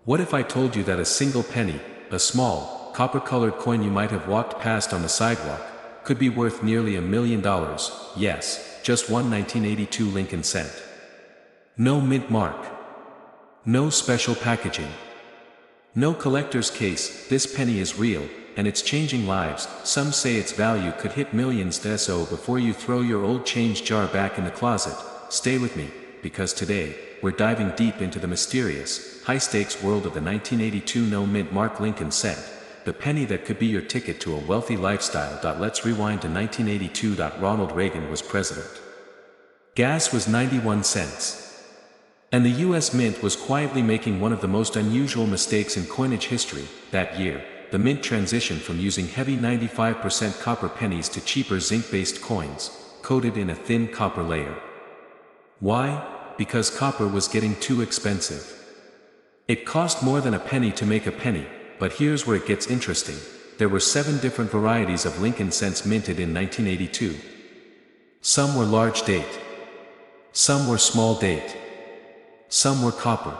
What if I told you that a single penny, a small, copper-colored coin you might have walked past on the sidewalk, could be worth nearly $1 million, yes, just one 1982 Lincoln cent. No mint mark. No special packaging. No collector's case, this penny is real, and it's changing lives. Some say its value could hit millions. So before you throw your old change jar back in the closet, stay with me, because today, we're diving deep into the mysterious, high-stakes world of the 1982 no mint mark Lincoln cent, the penny that could be your ticket to a wealthy lifestyle. Let's rewind to 1982. Ronald Reagan was president. Gas was 91 cents. And the US Mint was quietly making one of the most unusual mistakes in coinage history. That year, the Mint transitioned from using heavy 95% copper pennies to cheaper zinc-based coins, coated in a thin copper layer. Why? Because copper was getting too expensive. It cost more than a penny to make a penny, but here's where it gets interesting. There were 7 different varieties of Lincoln cents minted in 1982. Some were large date. Some were small date. Some were copper.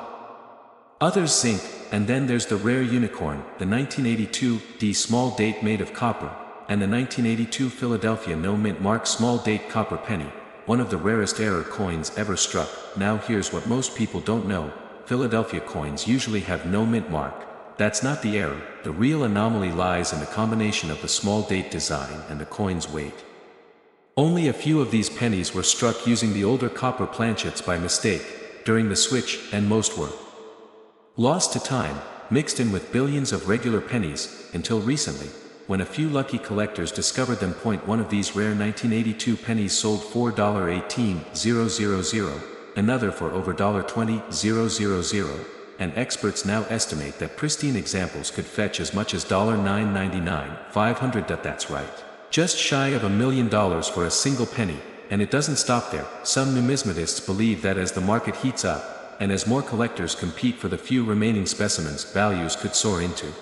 Others zinc, and then there's the rare unicorn, the 1982 D small date made of copper, and the 1982 Philadelphia no mint mark small date copper penny, one of the rarest error coins ever struck. Now here's what most people don't know, Philadelphia coins usually have no mint mark. That's not the error, the real anomaly lies in the combination of the small date design and the coin's weight. Only a few of these pennies were struck using the older copper planchets by mistake during the switch, and most were lost to time, mixed in with billions of regular pennies, until recently, when a few lucky collectors discovered them. One of these rare 1982 pennies sold for $18,000, another for over $20,000, and experts now estimate that pristine examples could fetch as much as $999,500. That's right, just shy of $1 million for a single penny. And it doesn't stop there. Some numismatists believe that as the market heats up, and as more collectors compete for the few remaining specimens, values could soar into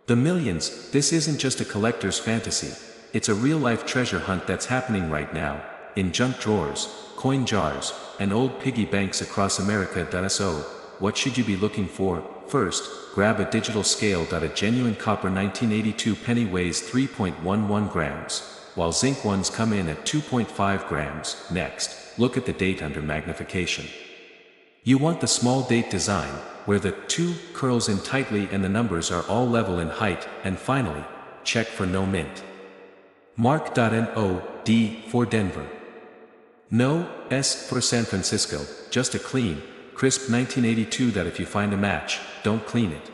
the millions. This isn't just a collector's fantasy, it's a real-life treasure hunt that's happening right now, in junk drawers, coin jars, and old piggy banks across America. So, what should you be looking for? First, grab a digital scale. A genuine copper 1982 penny weighs 3.11 grams. While zinc ones come in at 2.5 grams. Next, look at the date under magnification. You want the small date design, where the 2 curls in tightly and the numbers are all level in height. And finally, check for no mint mark. No D for Denver. No S for San Francisco, just a clean, crisp 1982. That if you find a match, don't clean it.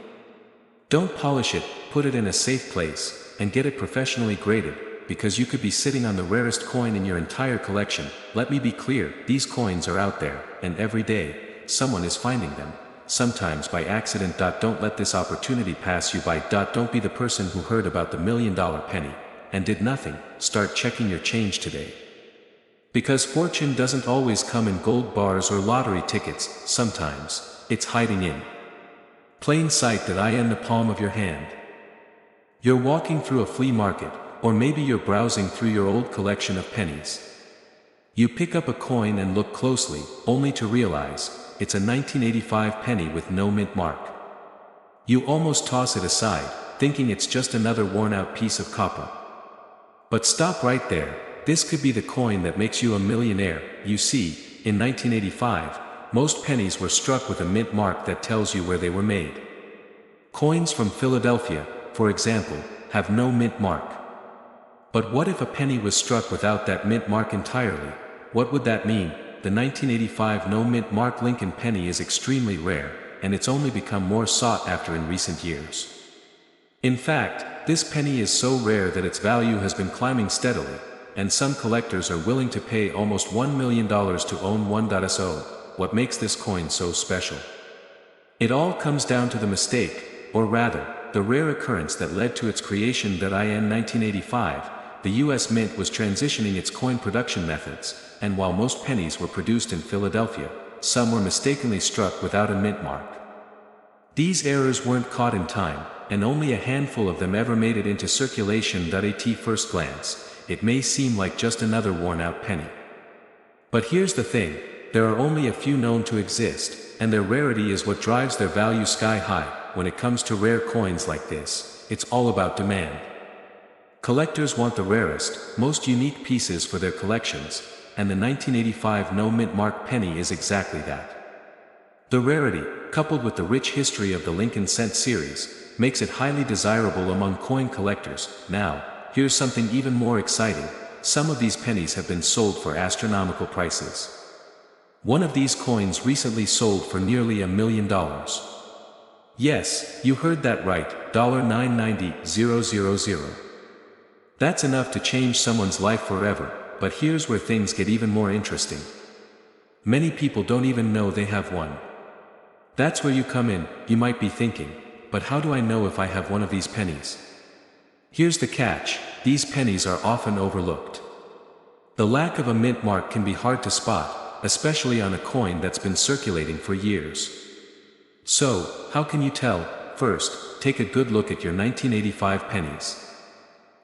Don't polish it, put it in a safe place, and get it professionally graded, because you could be sitting on the rarest coin in your entire collection. Let me be clear, these coins are out there, and every day, someone is finding them, sometimes by accident. Don't let this opportunity pass you by. Don't be the person who heard about the $1 million penny, and did nothing. Start checking your change today. Because fortune doesn't always come in gold bars or lottery tickets, sometimes, it's hiding in plain sight. In the palm of your hand. You're walking through a flea market, or maybe you're browsing through your old collection of pennies. You pick up a coin and look closely, only to realize, it's a 1985 penny with no mint mark. You almost toss it aside, thinking it's just another worn-out piece of copper. But stop right there, this could be the coin that makes you a millionaire. You see, in 1985, most pennies were struck with a mint mark that tells you where they were made. Coins from Philadelphia, for example, have no mint mark. But what if a penny was struck without that mint mark entirely? What would that mean? The 1985 no mint mark Lincoln penny is extremely rare, and it's only become more sought after in recent years. In fact, this penny is so rare that its value has been climbing steadily, and some collectors are willing to pay almost $1 million to own one. So, what makes this coin so special? It all comes down to the mistake, or rather, the rare occurrence that led to its creation. In 1985, the US Mint was transitioning its coin production methods, and while most pennies were produced in Philadelphia, some were mistakenly struck without a mint mark. These errors weren't caught in time, and only a handful of them ever made it into circulation. At first glance, it may seem like just another worn-out penny. But here's the thing, there are only a few known to exist, and their rarity is what drives their value sky high. When it comes to rare coins like this, it's all about demand. Collectors want the rarest, most unique pieces for their collections, and the 1985 no mint mark penny is exactly that. The rarity, coupled with the rich history of the Lincoln Cent series, makes it highly desirable among coin collectors. Now, here's something even more exciting. Some of these pennies have been sold for astronomical prices. One of these coins recently sold for nearly $1 million. Yes, you heard that right, $990,000. That's enough to change someone's life forever, but here's where things get even more interesting. Many people don't even know they have one. That's where you come in. You might be thinking, but how do I know if I have one of these pennies? Here's the catch: these pennies are often overlooked. The lack of a mint mark can be hard to spot, especially on a coin that's been circulating for years. So, how can you tell? First, take a good look at your 1985 pennies.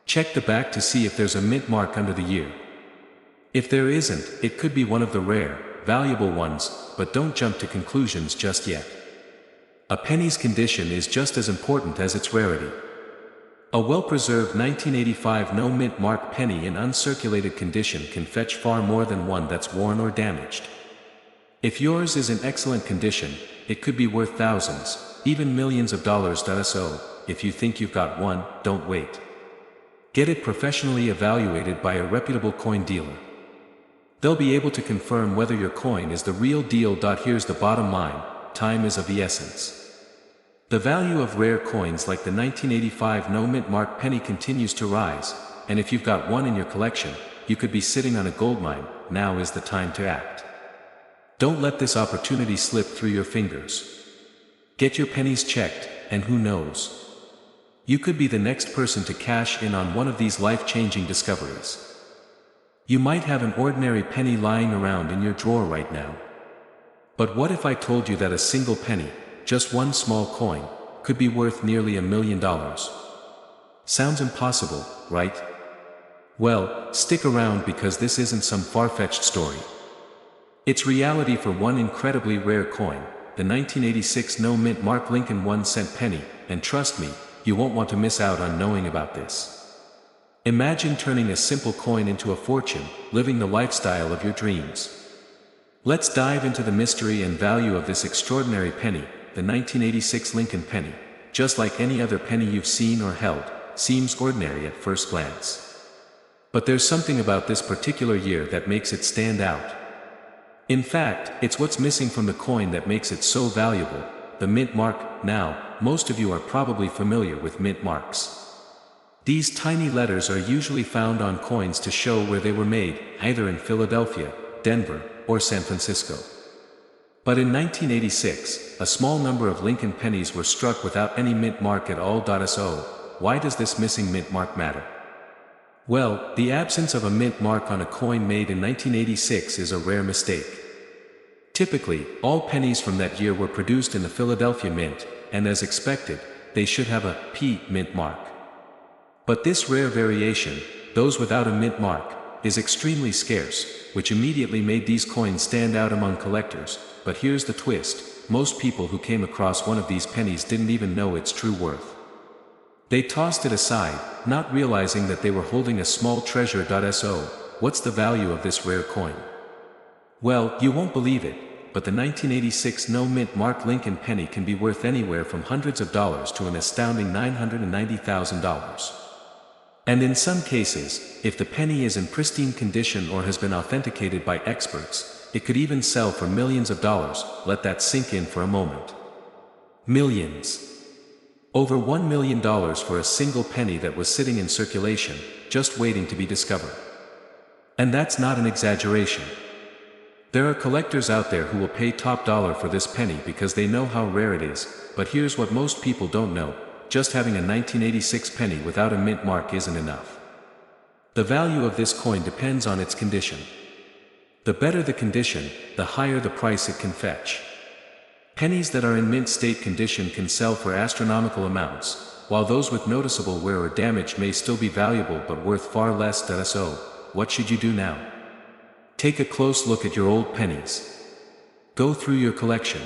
Check the back to see if there's a mint mark under the year. If there isn't, it could be one of the rare, valuable ones, but don't jump to conclusions just yet. A penny's condition is just as important as its rarity. A well-preserved 1985 no mint mark penny in uncirculated condition can fetch far more than one that's worn or damaged. If yours is in excellent condition, it could be worth thousands, even millions of dollars. So, if you think you've got one, don't wait. Get it professionally evaluated by a reputable coin dealer. They'll be able to confirm whether your coin is the real deal. Here's the bottom line: time is of the essence. The value of rare coins like the 1985 no mint mark penny continues to rise, and if you've got one in your collection, you could be sitting on a goldmine. Now is the time to act. Don't let this opportunity slip through your fingers. Get your pennies checked, and who knows? You could be the next person to cash in on one of these life-changing discoveries. You might have an ordinary penny lying around in your drawer right now. But what if I told you that a single penny, just one small coin, could be worth nearly $1 million? Sounds impossible, right? Well, stick around because this isn't some far-fetched story. It's reality for one incredibly rare coin, the 1986 no mint mark Lincoln 1-cent penny, and trust me, you won't want to miss out on knowing about this. Imagine turning a simple coin into a fortune, living the lifestyle of your dreams. Let's dive into the mystery and value of this extraordinary penny, the 1986 Lincoln penny. Just like any other penny you've seen or held, seems ordinary at first glance. But there's something about this particular year that makes it stand out. In fact, it's what's missing from the coin that makes it so valuable: the mint mark. Now, most of you are probably familiar with mint marks. These tiny letters are usually found on coins to show where they were made, either in Philadelphia, Denver, or San Francisco. But in 1986, a small number of Lincoln pennies were struck without any mint mark at all. So, why does this missing mint mark matter? Well, the absence of a mint mark on a coin made in 1986 is a rare mistake. Typically, all pennies from that year were produced in the Philadelphia Mint, and as expected, they should have a P mint mark. But this rare variation, those without a mint mark, is extremely scarce, which immediately made these coins stand out among collectors. But here's the twist: most people who came across one of these pennies didn't even know its true worth. They tossed it aside, not realizing that they were holding a small treasure. So, what's the value of this rare coin? Well, you won't believe it, but the 1986 no mint mark Lincoln penny can be worth anywhere from hundreds of dollars to an astounding $990,000. And in some cases, if the penny is in pristine condition or has been authenticated by experts, it could even sell for millions of dollars. Let that sink in for a moment. Millions. Over $1 million for a single penny that was sitting in circulation, just waiting to be discovered. And that's not an exaggeration. There are collectors out there who will pay top dollar for this penny because they know how rare it is. But here's what most people don't know: just having a 1986 penny without a mint mark isn't enough. The value of this coin depends on its condition. The better the condition, the higher the price it can fetch. Pennies that are in mint state condition can sell for astronomical amounts, while those with noticeable wear or damage may still be valuable but worth far less. So, what should you do now? Take a close look at your old pennies. Go through your collection.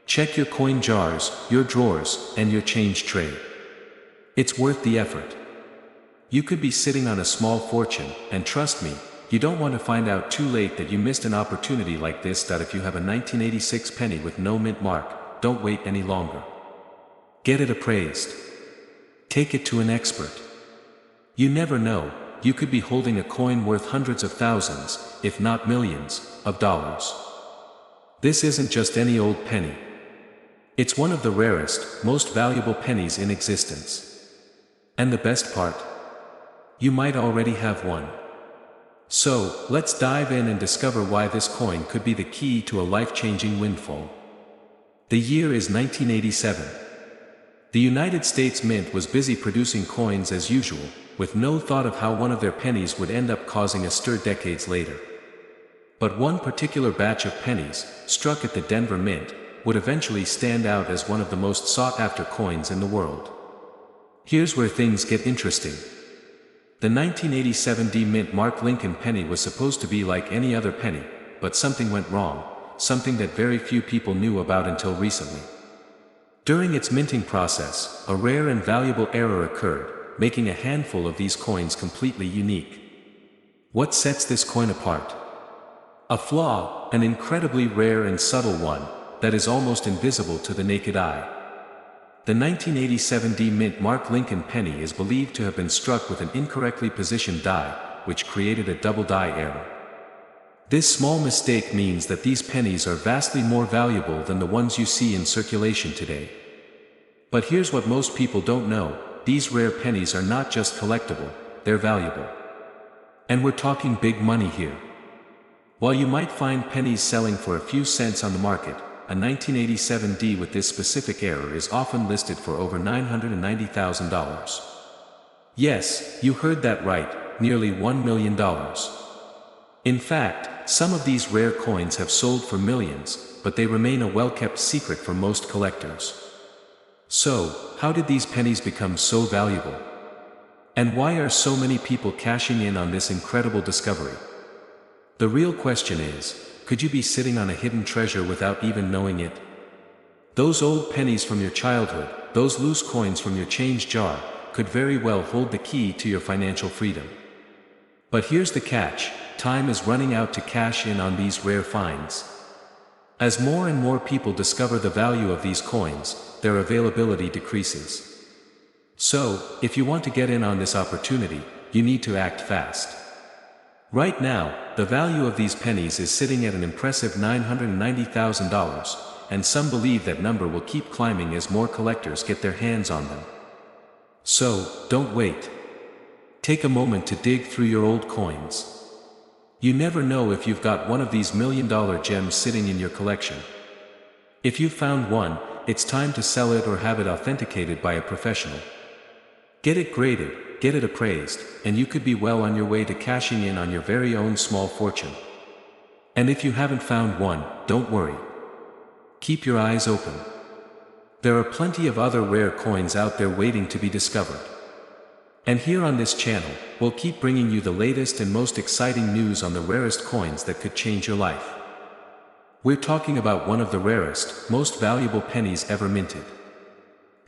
Check your coin jars, your drawers, and your change tray. It's worth the effort. You could be sitting on a small fortune, and trust me, you don't want to find out too late that you missed an opportunity like this. That if you have a 1986 penny with no mint mark, don't wait any longer. Get it appraised. Take it to an expert. You never know, you could be holding a coin worth hundreds of thousands, if not millions, of dollars. This isn't just any old penny. It's one of the rarest, most valuable pennies in existence. And the best part? You might already have one. So, let's dive in and discover why this coin could be the key to a life-changing windfall. The year is 1987. The United States Mint was busy producing coins as usual, with no thought of how one of their pennies would end up causing a stir decades later. But one particular batch of pennies, struck at the Denver Mint, would eventually stand out as one of the most sought-after coins in the world. Here's where things get interesting. The 1987 D Mint Mark Lincoln penny was supposed to be like any other penny, but something went wrong, something that very few people knew about until recently. During its minting process, a rare and valuable error occurred, making a handful of these coins completely unique. What sets this coin apart? A flaw, an incredibly rare and subtle one, that is almost invisible to the naked eye. The 1987 D Mint Mark Lincoln penny is believed to have been struck with an incorrectly positioned die, which created a double die error. This small mistake means that these pennies are vastly more valuable than the ones you see in circulation today. But here's what most people don't know, these rare pennies are not just collectible, they're valuable. And we're talking big money here. While you might find pennies selling for a few cents on the market, a 1987 D with this specific error is often listed for over $990,000. Yes, you heard that right, nearly $1 million. In fact, some of these rare coins have sold for millions, but they remain a well-kept secret for most collectors. So, how did these pennies become so valuable? And why are so many people cashing in on this incredible discovery? The real question is, could you be sitting on a hidden treasure without even knowing it? Those old pennies from your childhood, those loose coins from your change jar, could very well hold the key to your financial freedom. But here's the catch, time is running out to cash in on these rare finds. As more and more people discover the value of these coins, their availability decreases. So, if you want to get in on this opportunity, you need to act fast. Right now, the value of these pennies is sitting at an impressive $990,000, and some believe that number will keep climbing as more collectors get their hands on them. So, don't wait. Take a moment to dig through your old coins. You never know if you've got one of these million-dollar gems sitting in your collection. If you've found one, it's time to sell it or have it authenticated by a professional. Get it graded, get it appraised, and you could be well on your way to cashing in on your very own small fortune. And if you haven't found one, don't worry. Keep your eyes open. There are plenty of other rare coins out there waiting to be discovered. And here on this channel, we'll keep bringing you the latest and most exciting news on the rarest coins that could change your life. We're talking about one of the rarest, most valuable pennies ever minted.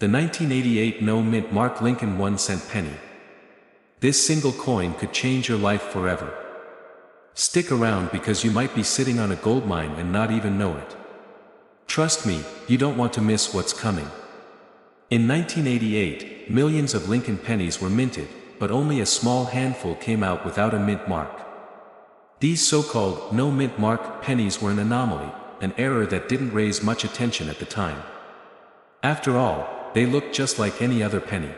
The 1988 No Mint Mark Lincoln 1-cent penny. This single coin could change your life forever. Stick around because you might be sitting on a gold mine and not even know it. Trust me, you don't want to miss what's coming. In 1988, millions of Lincoln pennies were minted, but only a small handful came out without a mint mark. These so-called no mint mark pennies were an anomaly, an error that didn't raise much attention at the time. After all, they looked just like any other penny.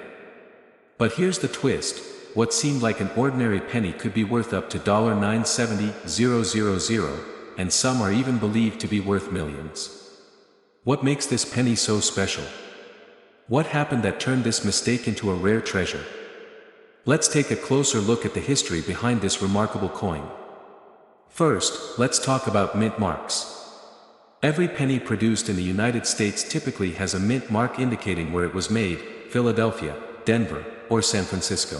But here's the twist, what seemed like an ordinary penny could be worth up to $970,000, and some are even believed to be worth millions. What makes this penny so special? What happened that turned this mistake into a rare treasure? Let's take a closer look at the history behind this remarkable coin. First, let's talk about mint marks. Every penny produced in the United States typically has a mint mark indicating where it was made, Philadelphia, Denver, or San Francisco.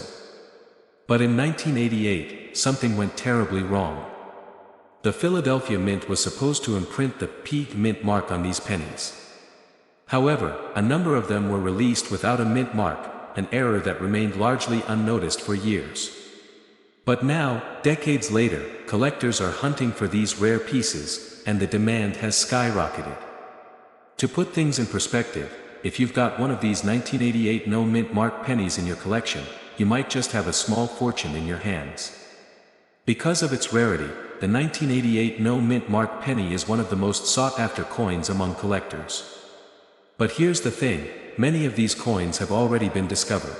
But in 1988, something went terribly wrong. The Philadelphia Mint was supposed to imprint the P mint mark on these pennies. However, a number of them were released without a mint mark, an error that remained largely unnoticed for years. But now, decades later, collectors are hunting for these rare pieces, and the demand has skyrocketed. To put things in perspective, if you've got one of these 1988 no mint mark pennies in your collection, you might just have a small fortune in your hands. Because of its rarity, the 1988 no mint mark penny is one of the most sought after coins among collectors. But here's the thing, many of these coins have already been discovered.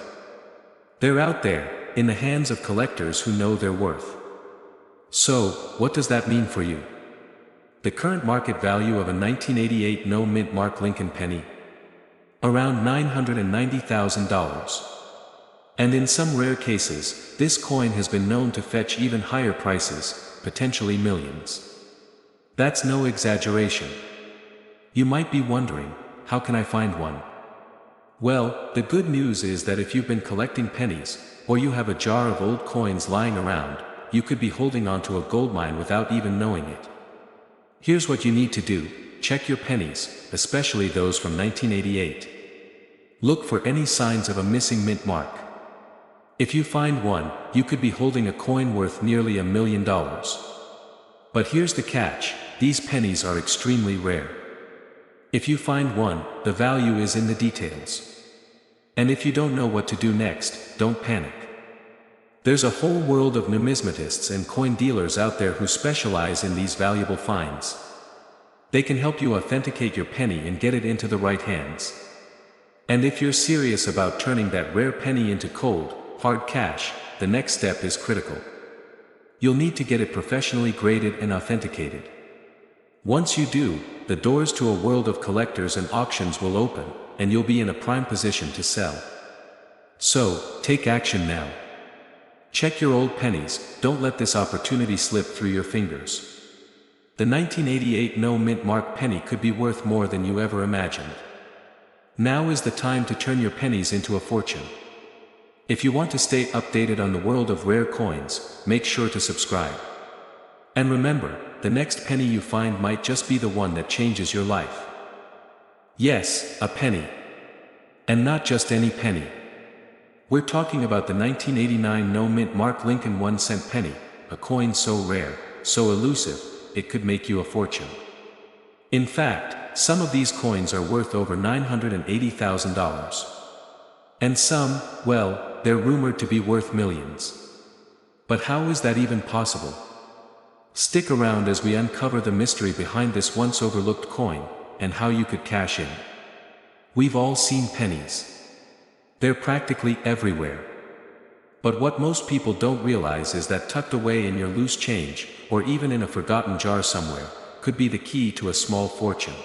They're out there, in the hands of collectors who know their worth. So, what does that mean for you? The current market value of a 1988 no mint mark Lincoln penny? Around $990,000. And in some rare cases, this coin has been known to fetch even higher prices, potentially millions. That's no exaggeration. You might be wondering, how can I find one? Well, the good news is that if you've been collecting pennies, or you have a jar of old coins lying around, you could be holding onto a goldmine without even knowing it. Here's what you need to do: check your pennies, especially those from 1988. Look for any signs of a missing mint mark. If you find one, you could be holding a coin worth nearly $1 million. But here's the catch: these pennies are extremely rare. If you find one, the value is in the details. And if you don't know what to do next, don't panic. There's a whole world of numismatists and coin dealers out there who specialize in these valuable finds. They can help you authenticate your penny and get it into the right hands. And if you're serious about turning that rare penny into cold, hard cash, the next step is critical. You'll need to get it professionally graded and authenticated. Once you do, the doors to a world of collectors and auctions will open, and you'll be in a prime position to sell. So, take action now. Check your old pennies, don't let this opportunity slip through your fingers. The 1988 no mint mark penny could be worth more than you ever imagined. Now is the time to turn your pennies into a fortune. If you want to stay updated on the world of rare coins, make sure to subscribe. And remember, the next penny you find might just be the one that changes your life. Yes, a penny. And not just any penny. We're talking about the 1989 no mint mark Lincoln 1-cent penny, a coin so rare, so elusive, it could make you a fortune. In fact, some of these coins are worth over $980,000. And some, well, they're rumored to be worth millions. But how is that even possible? Stick around as we uncover the mystery behind this once overlooked coin, and how you could cash in. We've all seen pennies. They're practically everywhere. But what most people don't realize is that tucked away in your loose change, or even in a forgotten jar somewhere, could be the key to a small fortune.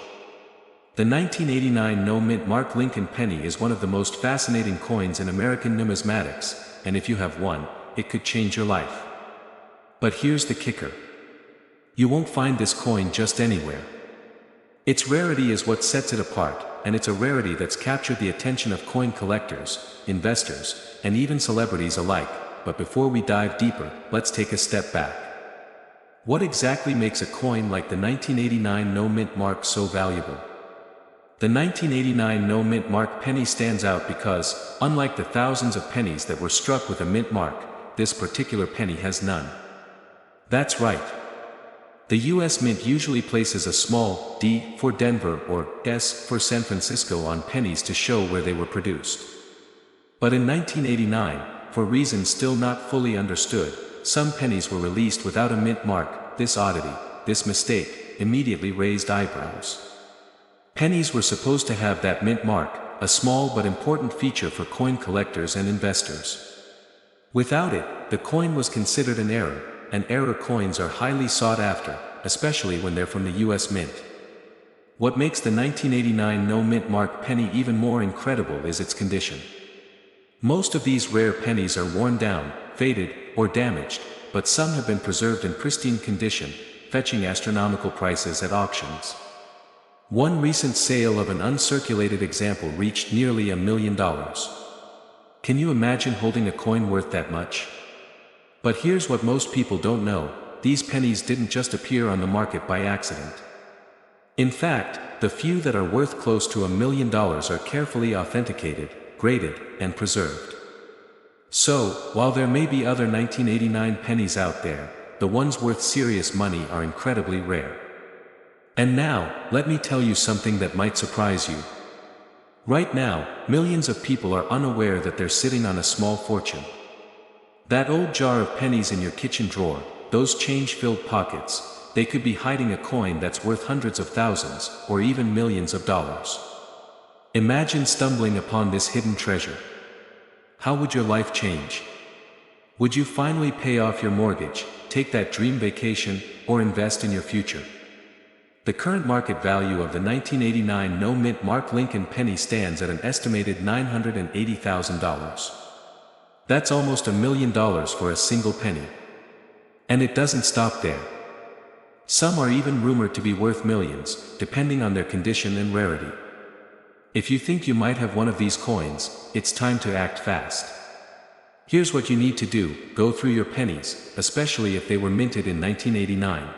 The 1989 no mint mark Lincoln penny is one of the most fascinating coins in American numismatics, and if you have one, it could change your life. But here's the kicker. You won't find this coin just anywhere. Its rarity is what sets it apart, and it's a rarity that's captured the attention of coin collectors, investors, and even celebrities alike. But before we dive deeper, let's take a step back. What exactly makes a coin like the 1989 no mint mark so valuable? The 1989 no mint mark penny stands out because, unlike the thousands of pennies that were struck with a mint mark, this particular penny has none. That's right. The US Mint usually places a small D for Denver or S for San Francisco on pennies to show where they were produced. But in 1989, for reasons still not fully understood, some pennies were released without a mint mark. This oddity, this mistake, immediately raised eyebrows. Pennies were supposed to have that mint mark, a small but important feature for coin collectors and investors. Without it, the coin was considered an error, and error coins are highly sought after, especially when they're from the US Mint. What makes the 1989 no mint mark penny even more incredible is its condition. Most of these rare pennies are worn down, faded, or damaged, but some have been preserved in pristine condition, fetching astronomical prices at auctions. One recent sale of an uncirculated example reached nearly $1 million. Can you imagine holding a coin worth that much? But here's what most people don't know, these pennies didn't just appear on the market by accident. In fact, the few that are worth close to $1 million are carefully authenticated, graded, and preserved. So, while there may be other 1989 pennies out there, the ones worth serious money are incredibly rare. And now, let me tell you something that might surprise you. Right now, millions of people are unaware that they're sitting on a small fortune. That old jar of pennies in your kitchen drawer, those change-filled pockets, they could be hiding a coin that's worth hundreds of thousands, or even millions of dollars. Imagine stumbling upon this hidden treasure. How would your life change? Would you finally pay off your mortgage, take that dream vacation, or invest in your future? The current market value of the 1989 no-mint Mark Lincoln penny stands at an estimated $980,000. That's almost $1 million for a single penny. And it doesn't stop there. Some are even rumored to be worth millions, depending on their condition and rarity. If you think you might have one of these coins, it's time to act fast. Here's what you need to do: go through your pennies, especially if they were minted in 1989.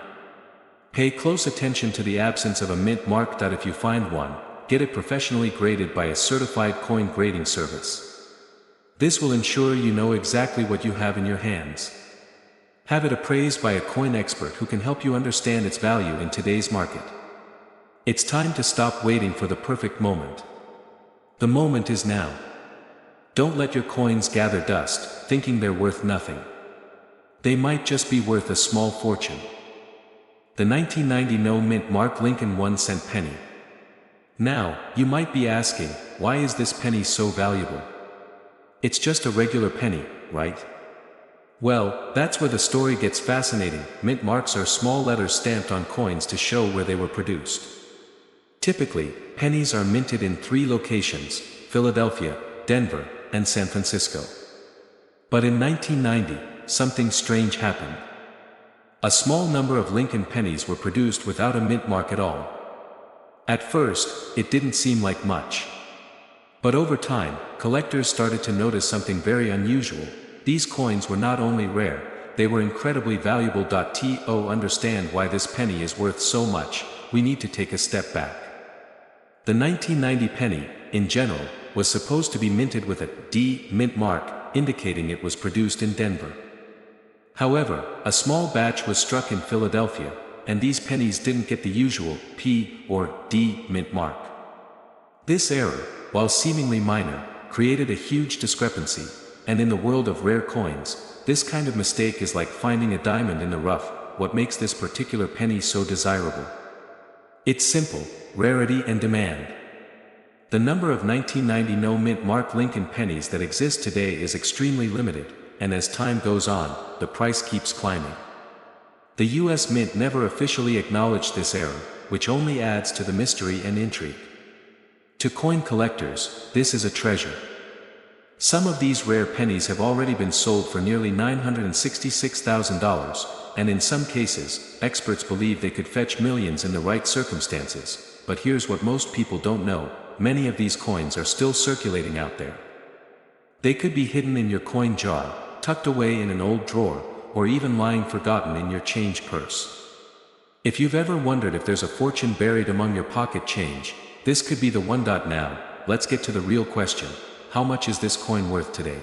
Pay close attention to the absence of a mint mark. If you find one, get it professionally graded by a certified coin grading service. This will ensure you know exactly what you have in your hands. Have it appraised by a coin expert who can help you understand its value in today's market. It's time to stop waiting for the perfect moment. The moment is now. Don't let your coins gather dust, thinking they're worth nothing. They might just be worth a small fortune. The 1990 no-mint Mark Lincoln 1-cent penny. Now, you might be asking, why is this penny so valuable? It's just a regular penny, right? Well, that's where the story gets fascinating. Mint marks are small letters stamped on coins to show where they were produced. Typically, pennies are minted in 3 locations: Philadelphia, Denver, and San Francisco. But in 1990, something strange happened. A small number of Lincoln pennies were produced without a mint mark at all. At first, it didn't seem like much. But over time, collectors started to notice something very unusual. These coins were not only rare, they were incredibly valuable. To understand why this penny is worth so much, we need to take a step back. The 1990 penny, in general, was supposed to be minted with a D mint mark, indicating it was produced in Denver. However, a small batch was struck in Philadelphia, and these pennies didn't get the usual P or D mint mark. This error, while seemingly minor, created a huge discrepancy, and in the world of rare coins, this kind of mistake is like finding a diamond in the rough. What makes this particular penny so desirable? It's simple: rarity and demand. The number of 1990 no-mint Mark Lincoln pennies that exist today is extremely limited, and as time goes on, the price keeps climbing. The US Mint never officially acknowledged this error, which only adds to the mystery and intrigue. To coin collectors, this is a treasure. Some of these rare pennies have already been sold for nearly $966,000, and in some cases, experts believe they could fetch millions in the right circumstances. But here's what most people don't know: many of these coins are still circulating out there. They could be hidden in your coin jar, tucked away in an old drawer, or even lying forgotten in your change purse. If you've ever wondered if there's a fortune buried among your pocket change, this could be the one. Now, let's get to the real question: how much is this coin worth today?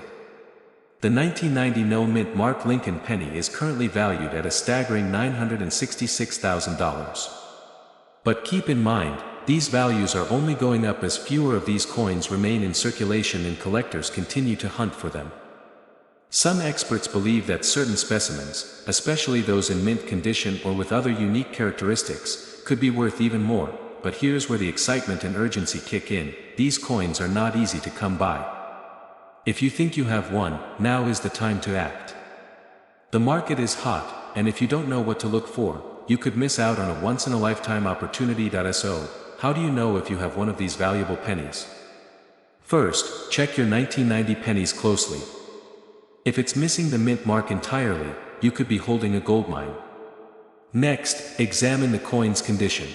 The 1990 no-mint Mark Lincoln penny is currently valued at a staggering $966,000. But keep in mind, these values are only going up as fewer of these coins remain in circulation and collectors continue to hunt for them. Some experts believe that certain specimens, especially those in mint condition or with other unique characteristics, could be worth even more. But here's where the excitement and urgency kick in: these coins are not easy to come by. If you think you have one, now is the time to act. The market is hot, and if you don't know what to look for, you could miss out on a once-in-a-lifetime opportunity. So, how do you know if you have one of these valuable pennies? First, check your 1990 pennies closely. If it's missing the mint mark entirely, you could be holding a goldmine. Next, examine the coin's condition.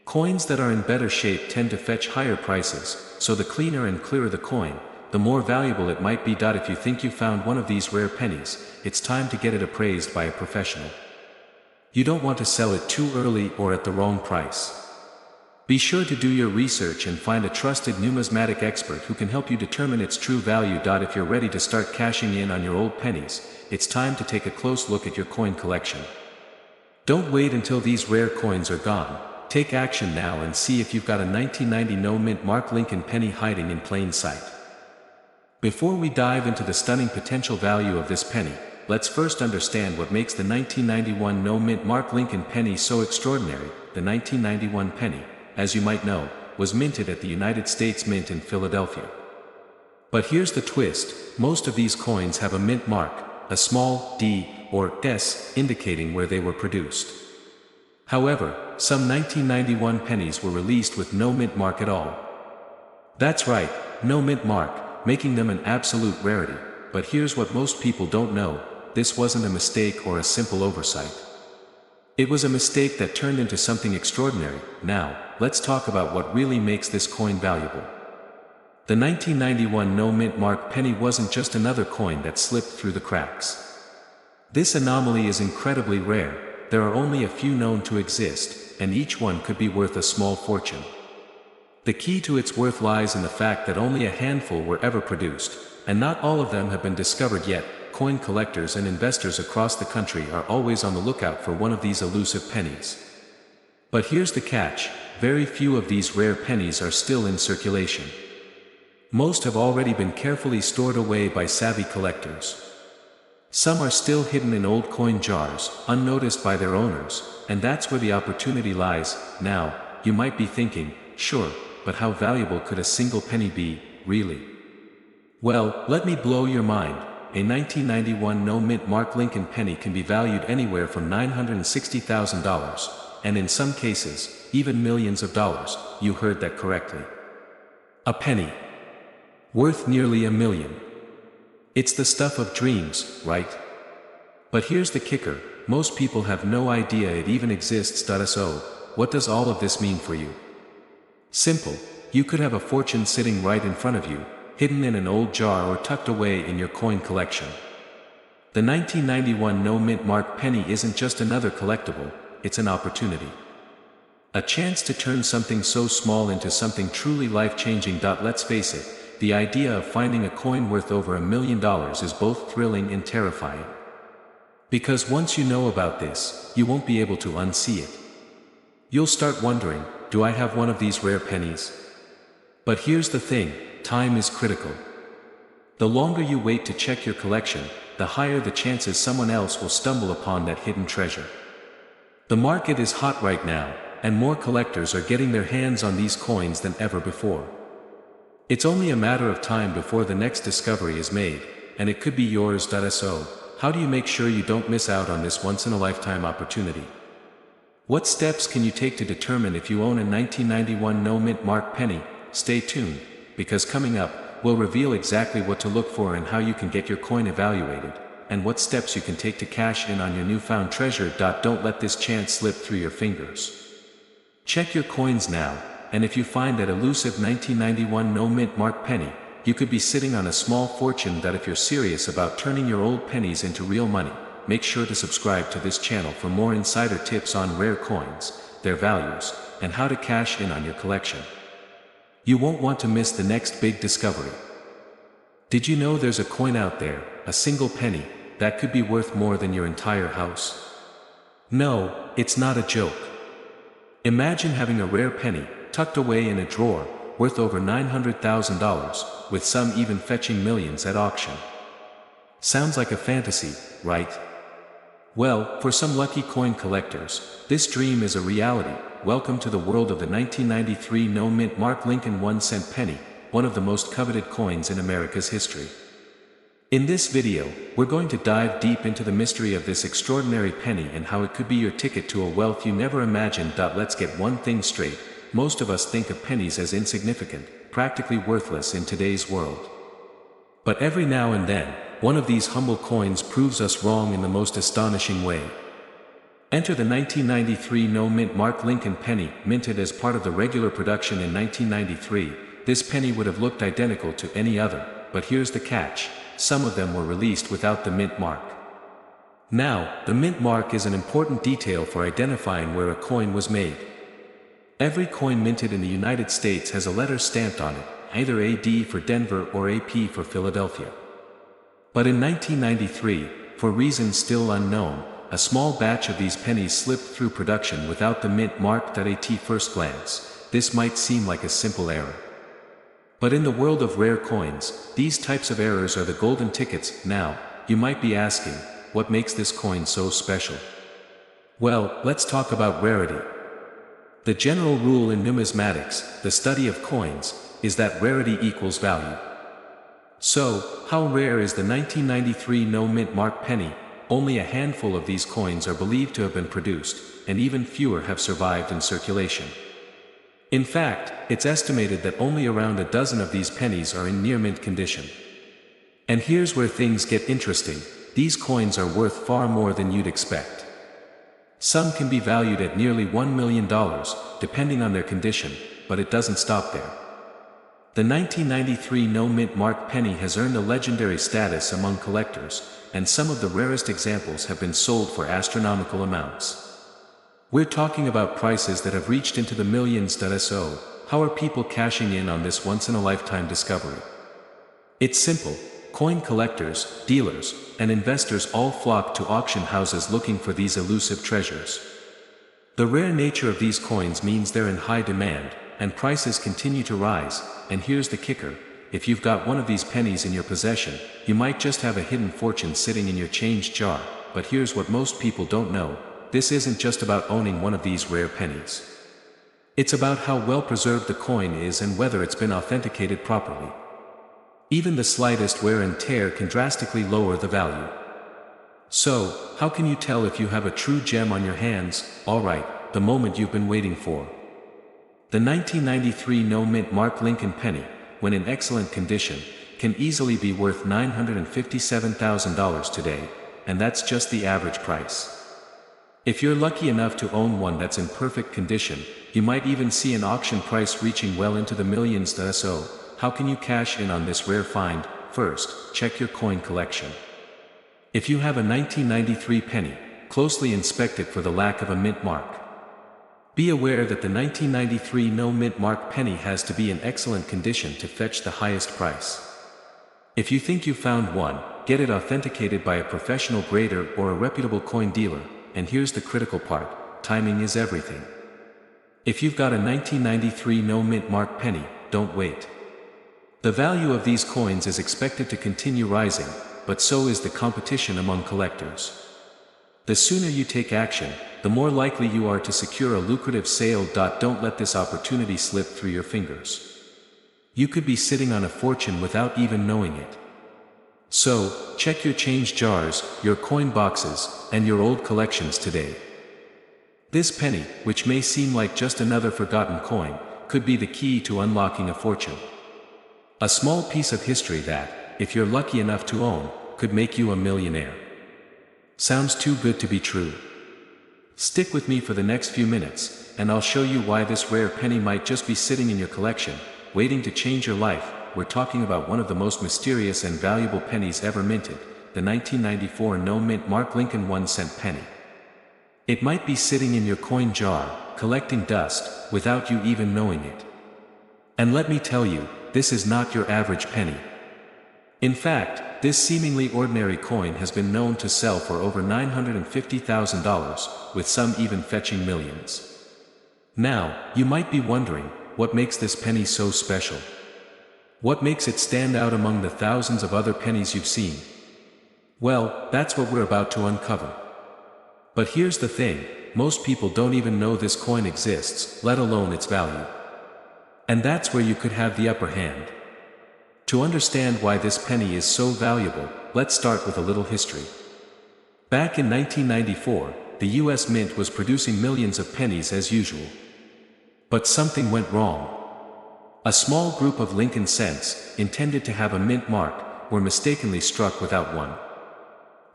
Coins that are in better shape tend to fetch higher prices, so the cleaner and clearer the coin, the more valuable it might be. If you think you found one of these rare pennies, it's time to get it appraised by a professional. You don't want to sell it too early or at the wrong price. Be sure to do your research and find a trusted numismatic expert who can help you determine its true value. If you're ready to start cashing in on your old pennies, it's time to take a close look at your coin collection. Don't wait until these rare coins are gone. Take action now and see if you've got a 1990 no-mint Mark Lincoln penny hiding in plain sight. Before we dive into the stunning potential value of this penny, let's first understand what makes the 1991 no-mint Mark Lincoln penny so extraordinary. The 1991 penny, as you might know, was minted at the United States Mint in Philadelphia. But here's the twist: most of these coins have a mint mark, a small d or s, indicating where they were produced. However, some 1991 pennies were released with no mint mark at all. That's right, no mint mark, making them an absolute rarity. But here's what most people don't know: this wasn't a mistake or a simple oversight. It was a mistake that turned into something extraordinary. Now, let's talk about what really makes this coin valuable. The 1991 no-mint mark penny wasn't just another coin that slipped through the cracks. This anomaly is incredibly rare. There are only a few known to exist, and each one could be worth a small fortune. The key to its worth lies in the fact that only a handful were ever produced, and not all of them have been discovered yet. Coin collectors and investors across the country are always on the lookout for one of these elusive pennies. But here's the catch: very few of these rare pennies are still in circulation. Most have already been carefully stored away by savvy collectors. Some are still hidden in old coin jars, unnoticed by their owners, and that's where the opportunity lies. Now, you might be thinking, sure, but how valuable could a single penny be, really? Well, let me blow your mind. A 1991 no-mint Mark Lincoln penny can be valued anywhere from $960,000, and in some cases, even millions of dollars. You heard that correctly. A penny. Worth nearly $1 million. It's the stuff of dreams, right? But here's the kicker: most people have no idea it even exists. So, what does all of this mean for you? Simple: you could have a fortune sitting right in front of you, hidden in an old jar or tucked away in your coin collection. The 1991 no-mint mark penny isn't just another collectible, it's an opportunity. A chance to turn something so small into something truly life-changing. Let's face it, the idea of finding a coin worth over $1 million is both thrilling and terrifying. Because once you know about this, you won't be able to unsee it. You'll start wondering, do I have one of these rare pennies? But here's the thing: time is critical. The longer you wait to check your collection, the higher the chances someone else will stumble upon that hidden treasure. The market is hot right now, and more collectors are getting their hands on these coins than ever before. It's only a matter of time before the next discovery is made, and it could be yours. So, how do you make sure you don't miss out on this once-in-a-lifetime opportunity? What steps can you take to determine if you own a 1991 no-mint mark penny? Stay tuned, because coming up, we'll reveal exactly what to look for and how you can get your coin evaluated, and what steps you can take to cash in on your newfound treasure. Don't let this chance slip through your fingers. Check your coins now, and if you find that elusive 1991 no-mint mark penny, you could be sitting on a small fortune. If you're serious about turning your old pennies into real money, make sure to subscribe to this channel for more insider tips on rare coins, their values, and how to cash in on your collection. You won't want to miss the next big discovery. Did you know there's a coin out there, a single penny, that could be worth more than your entire house? No, it's not a joke. Imagine having a rare penny, tucked away in a drawer, worth over $900,000, with some even fetching millions at auction. Sounds like a fantasy, right? Well, for some lucky coin collectors, this dream is a reality. Welcome to the world of the 1993 no-mint Mark Lincoln 1-cent penny, one of the most coveted coins in America's history. In this video, we're going to dive deep into the mystery of this extraordinary penny and how it could be your ticket to a wealth you never imagined. Let's get one thing straight: most of us think of pennies as insignificant, practically worthless in today's world. But every now and then, one of these humble coins proves us wrong in the most astonishing way. Enter the 1993 no-mint Mark Lincoln penny, minted as part of the regular production in 1993. This penny would have looked identical to any other, but here's the catch: some of them were released without the mint mark. Now, the mint mark is an important detail for identifying where a coin was made. Every coin minted in the United States has a letter stamped on it, either AD for Denver or AP for Philadelphia. But in 1993, for reasons still unknown, a small batch of these pennies slipped through production without the mint mark. At first glance, this might seem like a simple error. But in the world of rare coins, these types of errors are the golden tickets. Now, you might be asking, what makes this coin so special? Well, let's talk about rarity. The general rule in numismatics, the study of coins, is that rarity equals value. So, how rare is the 1993 no mint mark penny? Only a handful of these coins are believed to have been produced, and even fewer have survived in circulation. In fact, it's estimated that only around a dozen of these pennies are in near mint condition. And here's where things get interesting. These coins are worth far more than you'd expect. Some can be valued at nearly $1 million, depending on their condition, but it doesn't stop there. The 1993 no mint mark penny has earned a legendary status among collectors, and some of the rarest examples have been sold for astronomical amounts. We're talking about prices that have reached into the millions. So, how are people cashing in on this once-in-a-lifetime discovery? It's simple. Coin collectors, dealers, and investors all flock to auction houses looking for these elusive treasures. The rare nature of these coins means they're in high demand, and prices continue to rise. And here's the kicker: if you've got one of these pennies in your possession, you might just have a hidden fortune sitting in your change jar. But here's what most people don't know: this isn't just about owning one of these rare pennies. It's about how well preserved the coin is and whether it's been authenticated properly. Even the slightest wear and tear can drastically lower the value. So, how can you tell if you have a true gem on your hands? Alright, the moment you've been waiting for. The 1993 no mint mark Lincoln penny, when in excellent condition, can easily be worth $957,000 today, and that's just the average price. If you're lucky enough to own one that's in perfect condition, you might even see an auction price reaching well into the millions. So, how can you cash in on this rare find? First, check your coin collection. If you have a 1993 penny, closely inspect it for the lack of a mint mark. Be aware that the 1993 no mint mark penny has to be in excellent condition to fetch the highest price. If you think you found one, get it authenticated by a professional grader or a reputable coin dealer. And here's the critical part: timing is everything. If you've got a 1993 no mint mark penny, don't wait. The value of these coins is expected to continue rising, but so is the competition among collectors. The sooner you take action, the more likely you are to secure a lucrative sale. Don't let this opportunity slip through your fingers. You could be sitting on a fortune without even knowing it. So, check your change jars, your coin boxes, and your old collections today. This penny, which may seem like just another forgotten coin, could be the key to unlocking a fortune. A small piece of history that, if you're lucky enough to own, could make you a millionaire. Sounds too good to be true. Stick with me for the next few minutes, and I'll show you why this rare penny might just be sitting in your collection, waiting to change your life. We're talking about one of the most mysterious and valuable pennies ever minted, the 1994 no mint mark Lincoln 1-cent penny. It might be sitting in your coin jar, collecting dust, without you even knowing it. And let me tell you, this is not your average penny. In fact, this seemingly ordinary coin has been known to sell for over $950,000, with some even fetching millions. Now, you might be wondering, what makes this penny so special? What makes it stand out among the thousands of other pennies you've seen? Well, that's what we're about to uncover. But here's the thing: most people don't even know this coin exists, let alone its value. And that's where you could have the upper hand. To understand why this penny is so valuable, let's start with a little history. Back in 1994, the US Mint was producing millions of pennies as usual. But something went wrong. A small group of Lincoln cents, intended to have a mint mark, were mistakenly struck without one.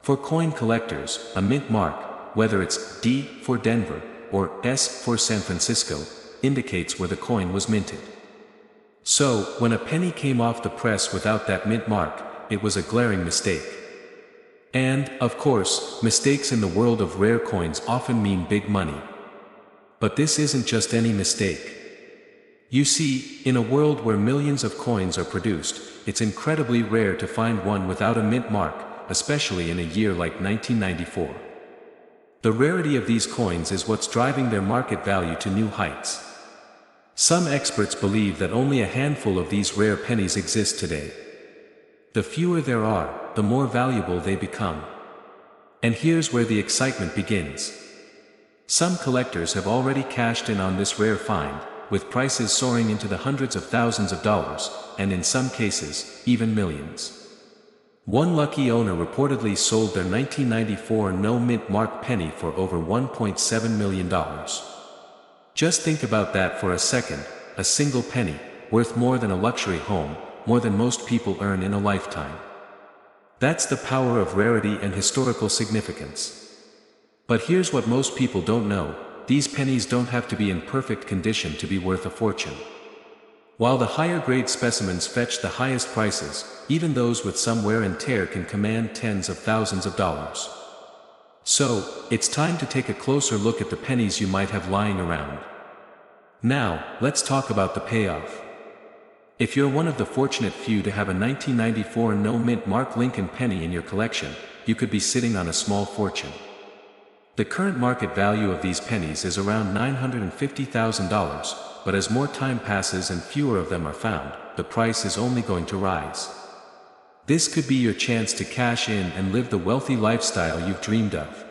For coin collectors, a mint mark, whether it's D for Denver, or S for San Francisco, indicates where the coin was minted. So, when a penny came off the press without that mint mark, it was a glaring mistake. And, of course, mistakes in the world of rare coins often mean big money. But this isn't just any mistake. You see, in a world where millions of coins are produced, it's incredibly rare to find one without a mint mark, especially in a year like 1994. The rarity of these coins is what's driving their market value to new heights. Some experts believe that only a handful of these rare pennies exist today. The fewer there are, the more valuable they become. And here's where the excitement begins. Some collectors have already cashed in on this rare find, with prices soaring into the hundreds of thousands of dollars, and in some cases, even millions. One lucky owner reportedly sold their 1994 no-mint mark penny for over $1.7 million. Just think about that for a second, a single penny, worth more than a luxury home, more than most people earn in a lifetime. That's the power of rarity and historical significance. But here's what most people don't know, these pennies don't have to be in perfect condition to be worth a fortune. While the higher grade specimens fetch the highest prices, even those with some wear and tear can command tens of thousands of dollars. So, it's time to take a closer look at the pennies you might have lying around. Now, let's talk about the payoff. If you're one of the fortunate few to have a 1994 no-mint mark Lincoln penny in your collection, you could be sitting on a small fortune. The current market value of these pennies is around $950,000, but as more time passes and fewer of them are found, the price is only going to rise. This could be your chance to cash in and live the wealthy lifestyle you've dreamed of.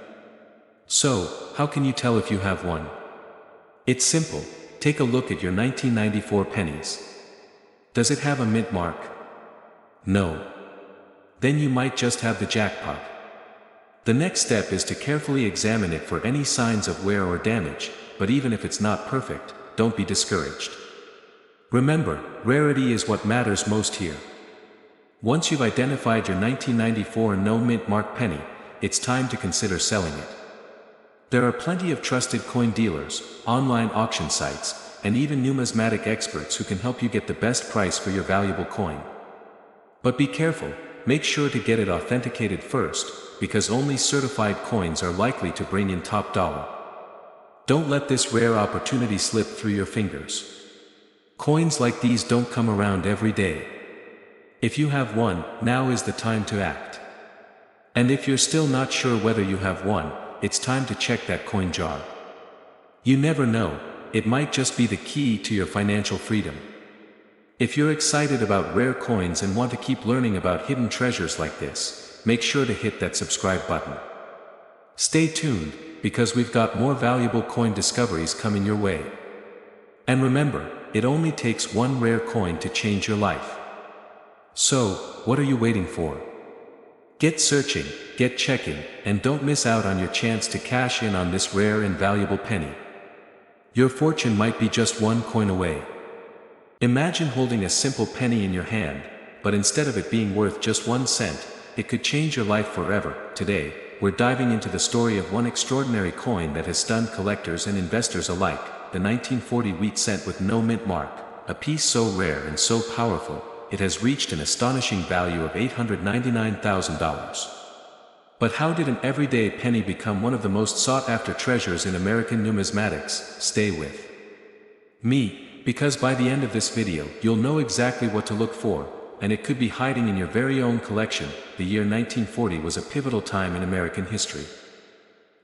So, how can you tell if you have one? It's simple, take a look at your 1994 pennies. Does it have a mint mark? No. Then you might just have the jackpot. The next step is to carefully examine it for any signs of wear or damage, but even if it's not perfect, don't be discouraged. Remember, rarity is what matters most here. Once you've identified your 1994 no-mint mark penny, it's time to consider selling it. There are plenty of trusted coin dealers, online auction sites, and even numismatic experts who can help you get the best price for your valuable coin. But be careful, make sure to get it authenticated first, because only certified coins are likely to bring in top dollar. Don't let this rare opportunity slip through your fingers. Coins like these don't come around every day. If you have one, now is the time to act. And if you're still not sure whether you have one, it's time to check that coin jar. You never know, it might just be the key to your financial freedom. If you're excited about rare coins and want to keep learning about hidden treasures like this, make sure to hit that subscribe button. Stay tuned, because we've got more valuable coin discoveries coming your way. And remember, it only takes one rare coin to change your life. So, what are you waiting for? Get searching, get checking, and don't miss out on your chance to cash in on this rare and valuable penny. Your fortune might be just one coin away. Imagine holding a simple penny in your hand, but instead of it being worth just 1 cent, it could change your life forever. Today, we're diving into the story of one extraordinary coin that has stunned collectors and investors alike, the 1940 wheat cent with no mint mark, a piece so rare and so powerful, it has reached an astonishing value of $899,000. But how did an everyday penny become one of the most sought-after treasures in American numismatics? Stay with me, because by the end of this video, you'll know exactly what to look for, and it could be hiding in your very own collection. The year 1940 was a pivotal time in American history.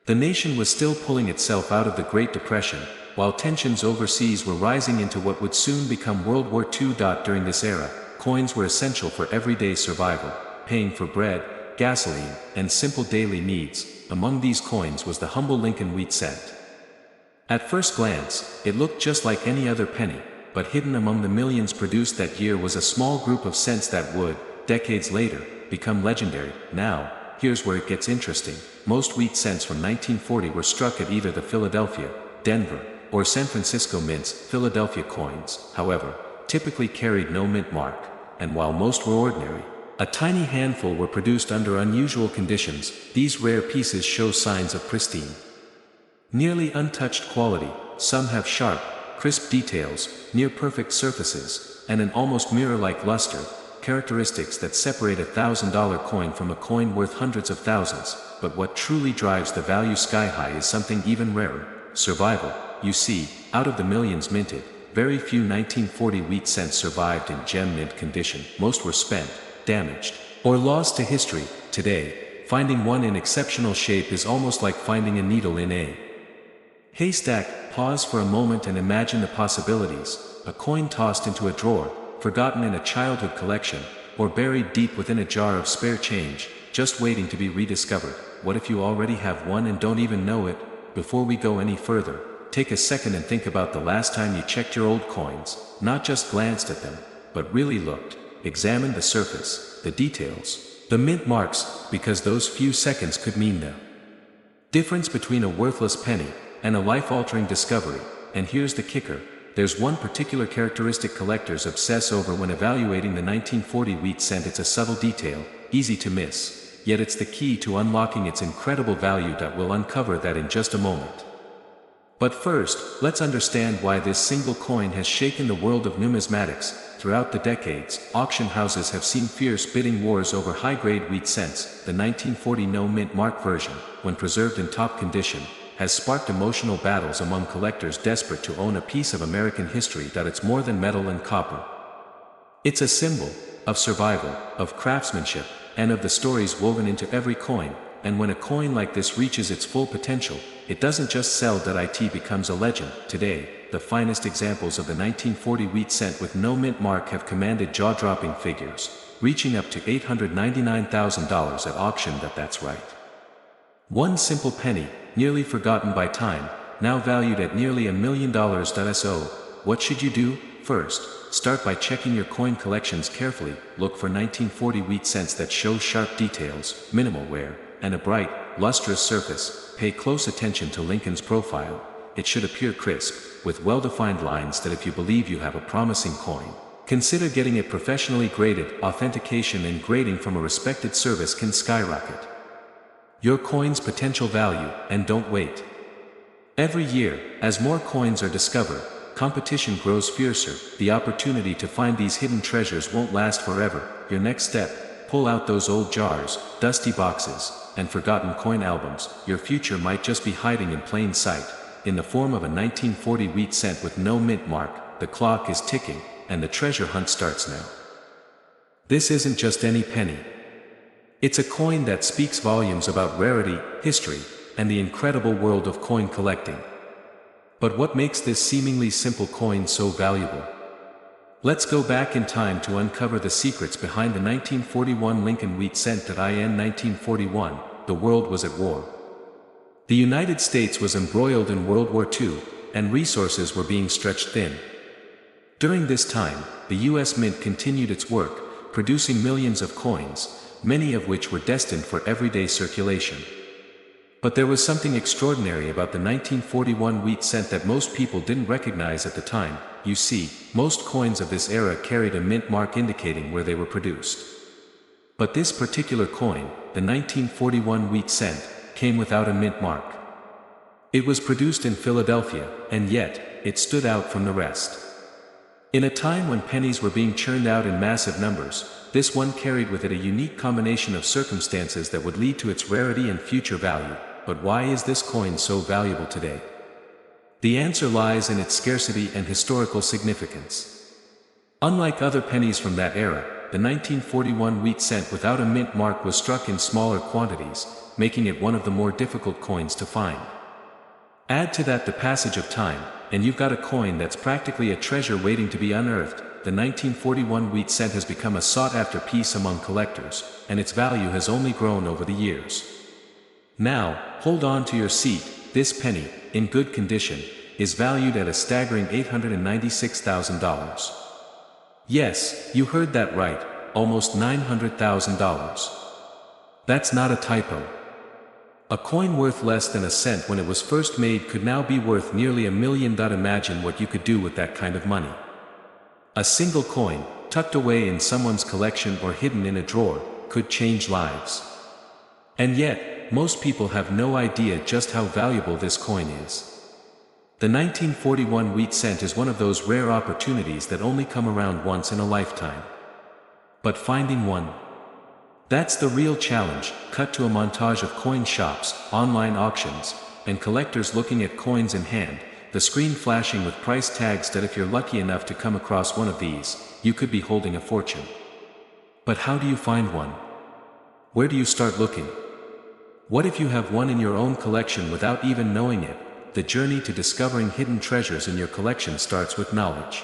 The nation was still pulling itself out of the Great Depression, while tensions overseas were rising into what would soon become World War II. During this era, coins were essential for everyday survival, paying for bread, gasoline, and simple daily needs. Among these coins was the humble Lincoln wheat cent. At first glance, it looked just like any other penny, but hidden among the millions produced that year was a small group of cents that would, decades later, become legendary. Now, here's where it gets interesting. Most wheat cents from 1940 were struck at either the Philadelphia, Denver, or San Francisco mints. Philadelphia coins, however, typically carried no mint mark, and while most were ordinary, a tiny handful were produced under unusual conditions. These rare pieces show signs of pristine, nearly untouched quality. Some have sharp, crisp details, near-perfect surfaces, and an almost mirror-like luster. characteristics that separate a $1,000 coin from a coin worth hundreds of thousands, but what truly drives the value sky high is something even rarer: survival. You see, out of the millions minted, very few 1940 wheat cents survived in gem mint condition. Most were spent, damaged, or lost to history. Today, finding one in exceptional shape is almost like finding a needle in a haystack. Pause for a moment and imagine the possibilities: a coin tossed into a drawer, forgotten in a childhood collection, or buried deep within a jar of spare change, just waiting to be rediscovered. What if you already have one and don't even know it? Before we go any further, take a second and think about the last time you checked your old coins, not just glanced at them, but really looked, examined the surface, the details, the mint marks, because those few seconds could mean the difference between a worthless penny and a life-altering discovery. And here's the kicker: there's one particular characteristic collectors obsess over when evaluating the 1940 wheat cent. It's a subtle detail, easy to miss, yet it's the key to unlocking its incredible value. We'll uncover that in just a moment. But first, let's understand why this single coin has shaken the world of numismatics. Throughout the decades, auction houses have seen fierce bidding wars over high-grade wheat cents. The 1940 no-mint mark version, when preserved in top condition, has sparked emotional battles among collectors desperate to own a piece of American history. It's more than metal and copper. It's a symbol of survival, of craftsmanship, and of the stories woven into every coin. And when a coin like this reaches its full potential, it doesn't just sell. It becomes a legend. Today, the finest examples of the 1940 wheat cent with no mint mark have commanded jaw-dropping figures, reaching up to $899,000 at auction. That's right. One simple penny, nearly forgotten by time, now valued at nearly $1 million. So, what should you do? First, start by checking your coin collections carefully. Look for 1940 wheat cents that show sharp details, minimal wear, and a bright, lustrous surface. Pay close attention to Lincoln's profile. It should appear crisp, with well-defined lines. If you believe you have a promising coin, consider getting it professionally graded. Authentication and grading from a respected service can skyrocket your coin's potential value. And don't wait. Every year, as more coins are discovered, competition grows fiercer. The opportunity to find these hidden treasures won't last forever. Your next step: pull out those old jars, dusty boxes, and forgotten coin albums. Your future might just be hiding in plain sight, in the form of a 1940 wheat cent with no mint mark. The clock is ticking, and the treasure hunt starts now. This isn't just any penny. It's a coin that speaks volumes about rarity, history, and the incredible world of coin collecting. But what makes this seemingly simple coin so valuable? Let's go back in time to uncover the secrets behind the 1941 Lincoln wheat cent. In 1941, the world was at war. The United States was embroiled in World War II, and resources were being stretched thin. During this time, the U.S. Mint continued its work, producing millions of coins, many of which were destined for everyday circulation. But there was something extraordinary about the 1941 wheat cent that most people didn't recognize at the time. You see, most coins of this era carried a mint mark indicating where they were produced. But this particular coin, the 1941 wheat cent, came without a mint mark. It was produced in Philadelphia, and yet, it stood out from the rest. In a time when pennies were being churned out in massive numbers, this one carried with it a unique combination of circumstances that would lead to its rarity and future value. But why is this coin so valuable today? The answer lies in its scarcity and historical significance. Unlike other pennies from that era, the 1941 wheat cent without a mint mark was struck in smaller quantities, making it one of the more difficult coins to find. Add to that the passage of time, and you've got a coin that's practically a treasure waiting to be unearthed. The 1941 wheat cent has become a sought-after piece among collectors, and its value has only grown over the years. Now, hold on to your seat. This penny, in good condition, is valued at a staggering $896,000. Yes, you heard that right, almost $900,000. That's not a typo. A coin worth less than a cent when it was first made could now be worth nearly $1 million. Imagine what you could do with that kind of money. A single coin, tucked away in someone's collection or hidden in a drawer, could change lives. And yet, most people have no idea just how valuable this coin is. The 1941 wheat cent is one of those rare opportunities that only come around once in a lifetime. But finding one. That's the real challenge. Cut to a montage of coin shops, online auctions, and collectors looking at coins in hand, the screen flashing with price tags that if you're lucky enough to come across one of these, you could be holding a fortune. But how do you find one? Where do you start looking? What if you have one in your own collection without even knowing it? The journey to discovering hidden treasures in your collection starts with knowledge.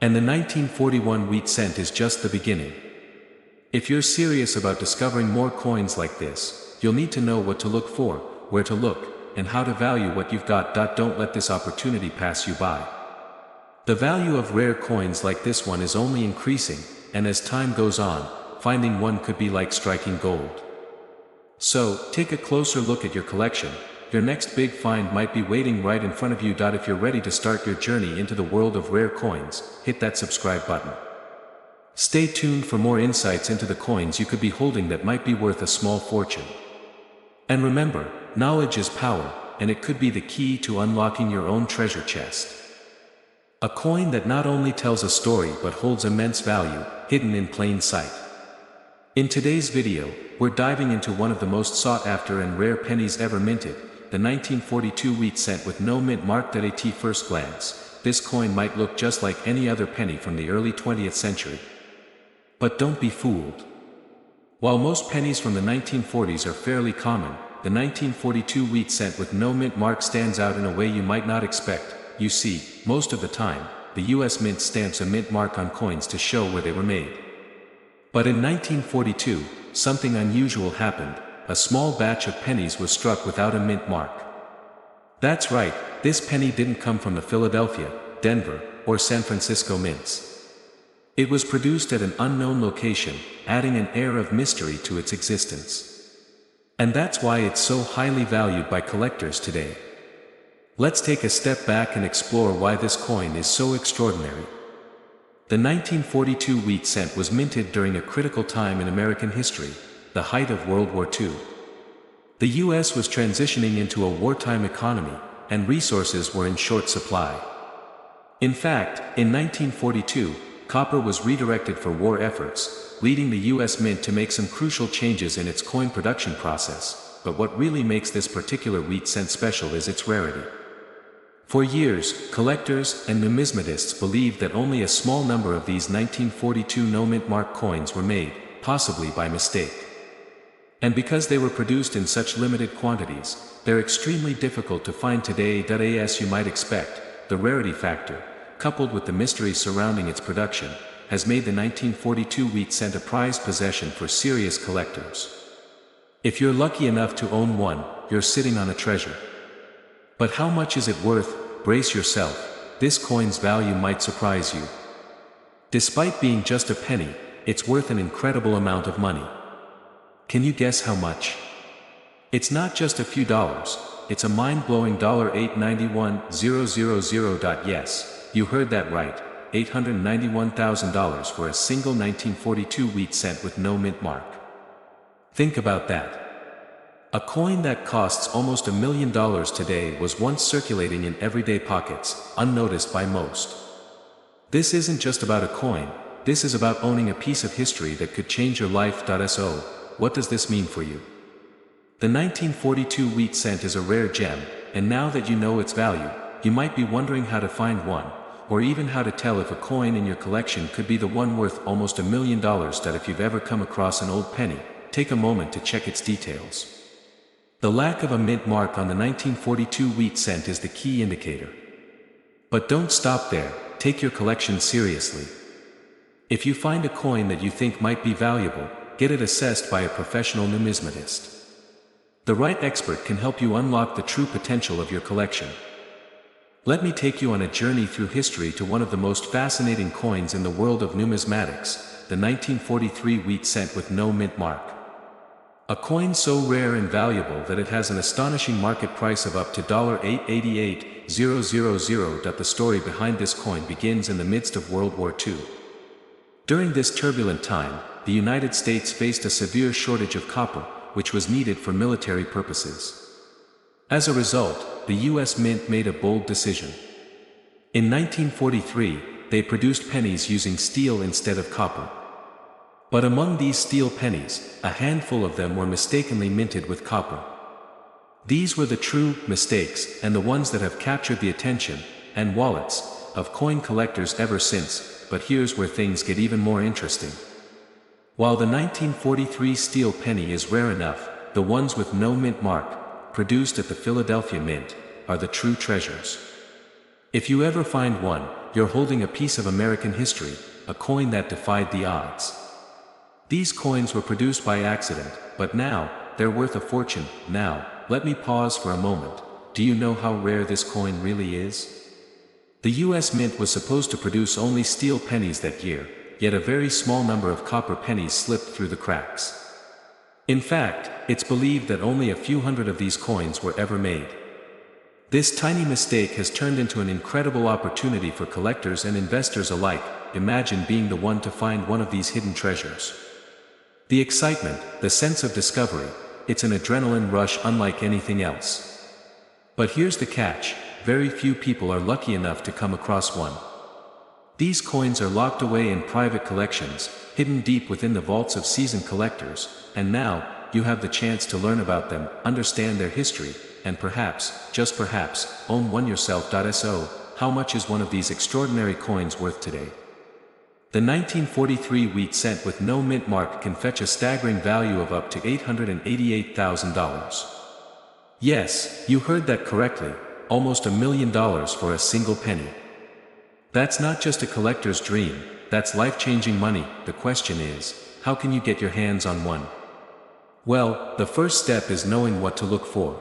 And the 1941 wheat cent is just the beginning. If you're serious about discovering more coins like this, you'll need to know what to look for, where to look, and how to value what you've got. Don't let this opportunity pass you by. The value of rare coins like this one is only increasing, and as time goes on, finding one could be like striking gold. So, take a closer look at your collection. Your next big find might be waiting right in front of you. If you're ready to start your journey into the world of rare coins, hit that subscribe button. Stay tuned for more insights into the coins you could be holding that might be worth a small fortune. And remember, knowledge is power, and it could be the key to unlocking your own treasure chest. A coin that not only tells a story but holds immense value, hidden in plain sight. In today's video, we're diving into one of the most sought after and rare pennies ever minted, the 1942 wheat cent with no mint mark. At first glance, this coin might look just like any other penny from the early 20th century. But don't be fooled. While most pennies from the 1940s are fairly common, the 1942 wheat cent with no mint mark stands out in a way you might not expect. You see, most of the time, the US Mint stamps a mint mark on coins to show where they were made. But in 1942, something unusual happened. A small batch of pennies was struck without a mint mark. That's right, this penny didn't come from the Philadelphia, Denver, or San Francisco mints. It was produced at an unknown location, adding an air of mystery to its existence. And that's why it's so highly valued by collectors today. Let's take a step back and explore why this coin is so extraordinary. The 1942 wheat cent was minted during a critical time in American history, the height of World War II. The US was transitioning into a wartime economy, and resources were in short supply. In fact, in 1942, copper was redirected for war efforts, leading the US Mint to make some crucial changes in its coin production process. But what really makes this particular wheat cent special is its rarity. For years, collectors and numismatists believed that only a small number of these 1942 no-mint mark coins were made, possibly by mistake. And because they were produced in such limited quantities, they're extremely difficult to find today. As you might expect, the rarity factor, coupled with the mystery surrounding its production, has made the 1942 wheat cent a prized possession for serious collectors. If you're lucky enough to own one, you're sitting on a treasure. But how much is it worth? Brace yourself, this coin's value might surprise you. Despite being just a penny, it's worth an incredible amount of money. Can you guess how much? It's not just a few dollars, it's a mind-blowing $891,000. Yes, you heard that right, $891,000 for a single 1942 wheat cent with no mint mark. Think about that. A coin that costs almost $1 million today was once circulating in everyday pockets, unnoticed by most. This isn't just about a coin, this is about owning a piece of history that could change your life. So, what does this mean for you? The 1942 wheat cent is a rare gem, and now that you know its value, you might be wondering how to find one, or even how to tell if a coin in your collection could be the one worth almost $1 million. If you've ever come across an old penny, take a moment to check its details. The lack of a mint mark on the 1942 wheat cent is the key indicator. But don't stop there, take your collection seriously. If you find a coin that you think might be valuable, get it assessed by a professional numismatist. The right expert can help you unlock the true potential of your collection. Let me take you on a journey through history to one of the most fascinating coins in the world of numismatics, the 1943 wheat cent with no mint mark. A coin so rare and valuable that it has an astonishing market price of up to $888,000. The story behind this coin begins in the midst of World War II. During this turbulent time, the United States faced a severe shortage of copper, which was needed for military purposes. As a result, the US Mint made a bold decision. In 1943, they produced pennies using steel instead of copper. But among these steel pennies, a handful of them were mistakenly minted with copper. These were the true mistakes and the ones that have captured the attention and wallets of coin collectors ever since. But here's where things get even more interesting. While the 1943 steel penny is rare enough, the ones with no mint mark, produced at the Philadelphia Mint, are the true treasures. If you ever find one, you're holding a piece of American history, a coin that defied the odds. These coins were produced by accident, but now, they're worth a fortune. Now, let me pause for a moment. Do you know how rare this coin really is? The US Mint was supposed to produce only steel pennies that year, yet a very small number of copper pennies slipped through the cracks. In fact, it's believed that only a few hundred of these coins were ever made. This tiny mistake has turned into an incredible opportunity for collectors and investors alike. Imagine being the one to find one of these hidden treasures. The excitement, the sense of discovery, it's an adrenaline rush unlike anything else. But here's the catch, very few people are lucky enough to come across one. These coins are locked away in private collections, hidden deep within the vaults of seasoned collectors, and now, you have the chance to learn about them, understand their history, and perhaps, just perhaps, own one yourself. So, how much is one of these extraordinary coins worth today? The 1943 wheat cent with no mint mark can fetch a staggering value of up to $888,000. Yes, you heard that correctly, almost $1 million for a single penny. That's not just a collector's dream, that's life-changing money. The question is, how can you get your hands on one? Well, the first step is knowing what to look for.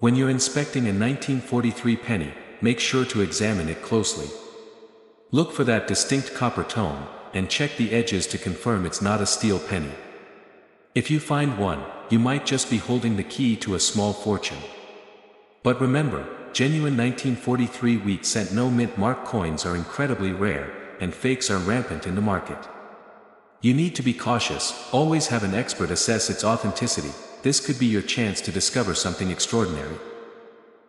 When you're inspecting a 1943 penny, make sure to examine it closely. Look for that distinct copper tone, and check the edges to confirm it's not a steel penny. If you find one, you might just be holding the key to a small fortune. But remember, genuine 1943 wheat cent no mint mark coins are incredibly rare, and fakes are rampant in the market. You need to be cautious, always have an expert assess its authenticity. This could be your chance to discover something extraordinary.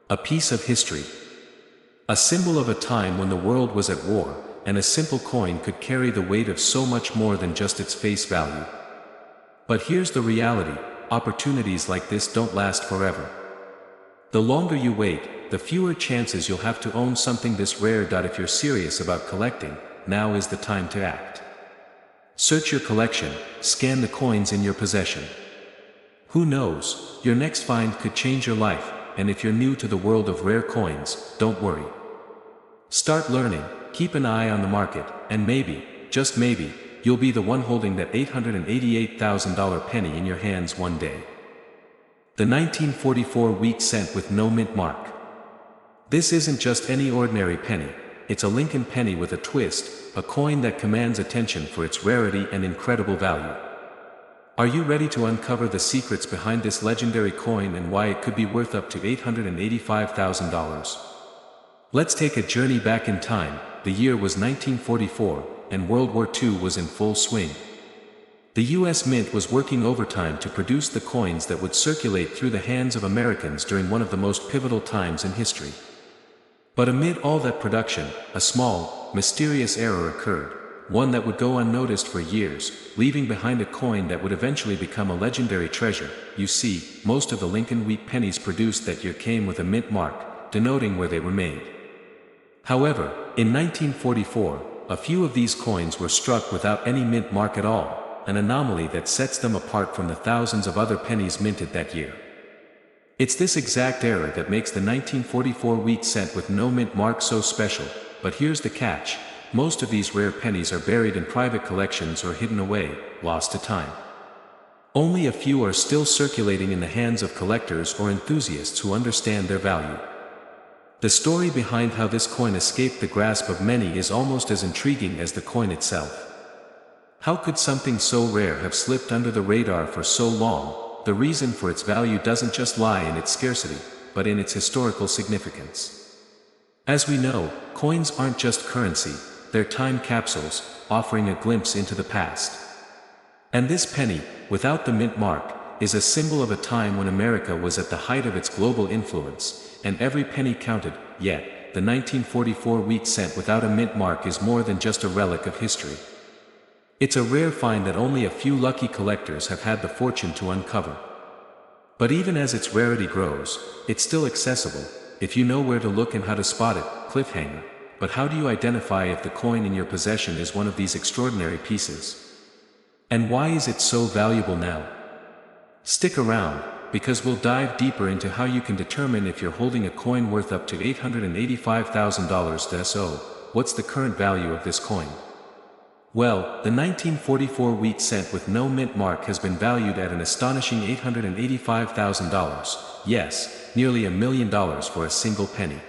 A piece of history. A symbol of a time when the world was at war, and a simple coin could carry the weight of so much more than just its face value. But here's the reality, opportunities like this don't last forever. The longer you wait, the fewer chances you'll have to own something this rare. If you're serious about collecting, now is the time to act. Search your collection, scan the coins in your possession. Who knows, your next find could change your life, and if you're new to the world of rare coins, don't worry. Start learning, keep an eye on the market, and maybe, just maybe, you'll be the one holding that $888,000 penny in your hands one day. The 1944 wheat cent with no mint mark. This isn't just any ordinary penny, it's a Lincoln penny with a twist, a coin that commands attention for its rarity and incredible value. Are you ready to uncover the secrets behind this legendary coin and why it could be worth up to $885,000? Let's take a journey back in time. The year was 1944, and World War II was in full swing. The US Mint was working overtime to produce the coins that would circulate through the hands of Americans during one of the most pivotal times in history. But amid all that production, a small, mysterious error occurred, one that would go unnoticed for years, leaving behind a coin that would eventually become a legendary treasure. You see, most of the Lincoln wheat pennies produced that year came with a mint mark, denoting where they were made. However, in 1944, a few of these coins were struck without any mint mark at all, an anomaly that sets them apart from the thousands of other pennies minted that year. It's this exact error that makes the 1944 wheat cent with no mint mark so special. But here's the catch, most of these rare pennies are buried in private collections or hidden away, lost to time. Only a few are still circulating in the hands of collectors or enthusiasts who understand their value. The story behind how this coin escaped the grasp of many is almost as intriguing as the coin itself. How could something so rare have slipped under the radar for so long? The reason for its value doesn't just lie in its scarcity, but in its historical significance. As we know, coins aren't just currency, they're time capsules, offering a glimpse into the past. And this penny, without the mint mark, is a symbol of a time when America was at the height of its global influence, and every penny counted. Yet, the 1944 wheat cent without a mint mark is more than just a relic of history. It's a rare find that only a few lucky collectors have had the fortune to uncover. But even as its rarity grows, it's still accessible, if you know where to look and how to spot it. Cliffhanger. But how do you identify if the coin in your possession is one of these extraordinary pieces? And why is it so valuable now? Stick around, because we'll dive deeper into how you can determine if you're holding a coin worth up to $885,000. So, what's the current value of this coin? Well, the 1944 wheat cent with no mint mark has been valued at an astonishing $885,000, yes, nearly $1 million for a single penny.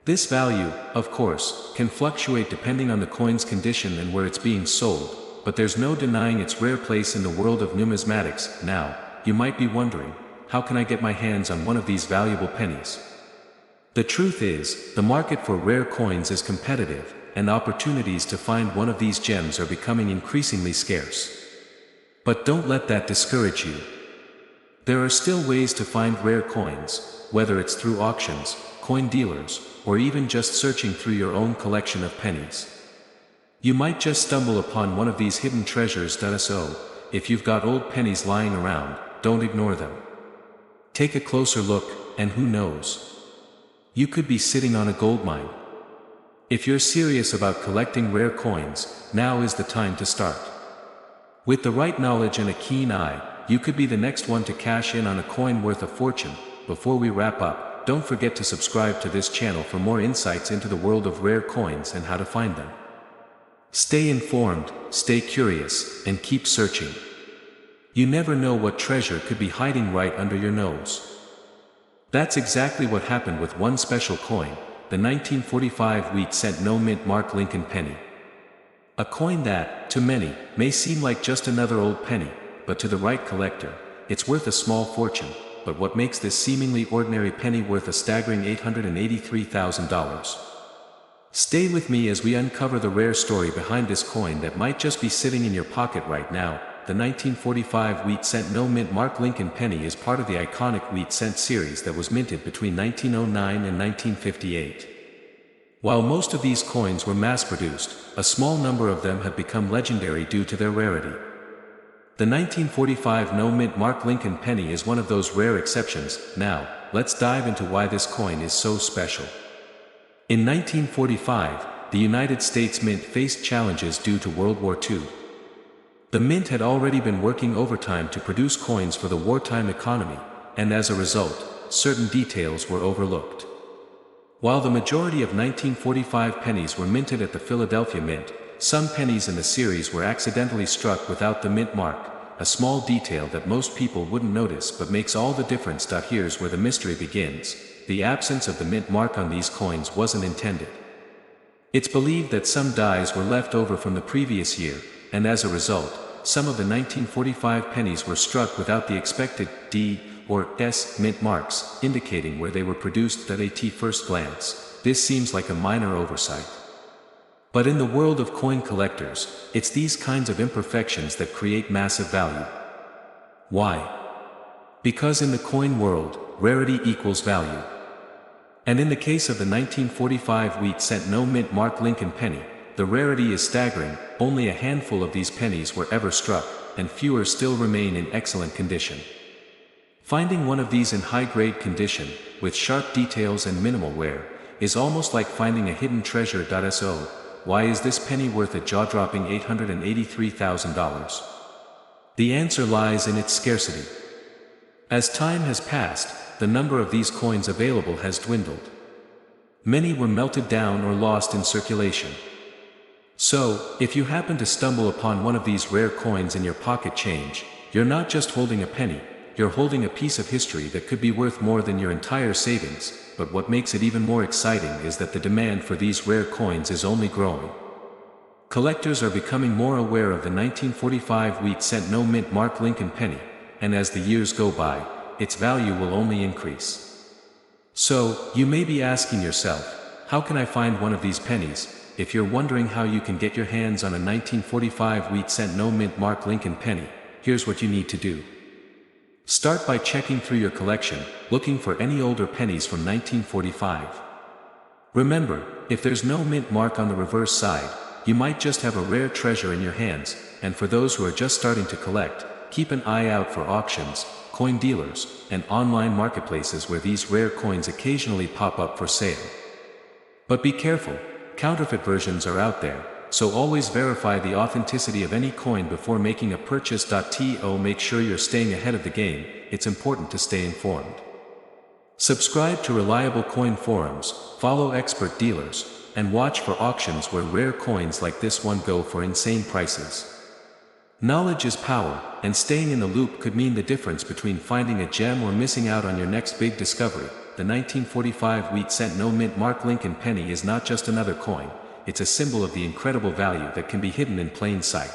This value, of course, can fluctuate depending on the coin's condition and where it's being sold, but there's no denying its rare place in the world of numismatics. Now, you might be wondering, how can I get my hands on one of these valuable pennies? The truth is, the market for rare coins is competitive, and opportunities to find one of these gems are becoming increasingly scarce. But don't let that discourage you. There are still ways to find rare coins, whether it's through auctions, coin dealers, or even just searching through your own collection of pennies. You might just stumble upon one of these hidden treasures. So, if you've got old pennies lying around, don't ignore them. Take a closer look, and who knows? You could be sitting on a goldmine. If you're serious about collecting rare coins, now is the time to start. With the right knowledge and a keen eye, you could be the next one to cash in on a coin worth a fortune. Before we wrap up, don't forget to subscribe to this channel for more insights into the world of rare coins and how to find them. Stay informed, stay curious, and keep searching. You never know what treasure could be hiding right under your nose. That's exactly what happened with one special coin, the 1945 wheat cent no mint mark Lincoln penny. A coin that, to many, may seem like just another old penny, but to the right collector, it's worth a small fortune. But what makes this seemingly ordinary penny worth a staggering $883,000? Stay with me as we uncover the rare story behind this coin that might just be sitting in your pocket right now. The 1945 wheat cent no mint mark Lincoln penny is part of the iconic wheat cent series that was minted between 1909 and 1958. While most of these coins were mass-produced, a small number of them have become legendary due to their rarity. The 1945 no mint mark Lincoln penny is one of those rare exceptions. Now, let's dive into why this coin is so special. In 1945, the United States Mint faced challenges due to World War II. The Mint had already been working overtime to produce coins for the wartime economy, and as a result, certain details were overlooked. While the majority of 1945 pennies were minted at the Philadelphia Mint, some pennies in the series were accidentally struck without the mint mark, a small detail that most people wouldn't notice but makes all the difference. Here's where the mystery begins. The absence of the mint mark on these coins wasn't intended. It's believed that some dies were left over from the previous year, and as a result, some of the 1945 pennies were struck without the expected D or S mint marks, indicating where they were produced. At first glance, this seems like a minor oversight. But in the world of coin collectors, it's these kinds of imperfections that create massive value. Why? Because in the coin world, rarity equals value. And in the case of the 1945 wheat cent no mint mark Lincoln penny, the rarity is staggering. Only a handful of these pennies were ever struck, and fewer still remain in excellent condition. Finding one of these in high-grade condition, with sharp details and minimal wear, is almost like finding a hidden treasure. So, why is this penny worth a jaw-dropping $883,000? The answer lies in its scarcity. As time has passed, the number of these coins available has dwindled. Many were melted down or lost in circulation. So, if you happen to stumble upon one of these rare coins in your pocket change, you're not just holding a penny, you're holding a piece of history that could be worth more than your entire savings. But what makes it even more exciting is that the demand for these rare coins is only growing. Collectors are becoming more aware of the 1945 wheat cent no mint mark Lincoln penny, and as the years go by, its value will only increase. So, you may be asking yourself, how can I find one of these pennies? If you're wondering how you can get your hands on a 1945 wheat cent no mint mark Lincoln penny, here's what you need to do. Start by checking through your collection, looking for any older pennies from 1945. Remember, if there's no mint mark on the reverse side, you might just have a rare treasure in your hands, and for those who are just starting to collect, keep an eye out for auctions, coin dealers, and online marketplaces where these rare coins occasionally pop up for sale. But be careful, counterfeit versions are out there, so always verify the authenticity of any coin before making a purchase. To make sure you're staying ahead of the game, it's important to stay informed. Subscribe to reliable coin forums, follow expert dealers, and watch for auctions where rare coins like this one go for insane prices. Knowledge is power, and staying in the loop could mean the difference between finding a gem or missing out on your next big discovery. The 1945 wheat-cent no-mint mark Lincoln penny is not just another coin, it's a symbol of the incredible value that can be hidden in plain sight.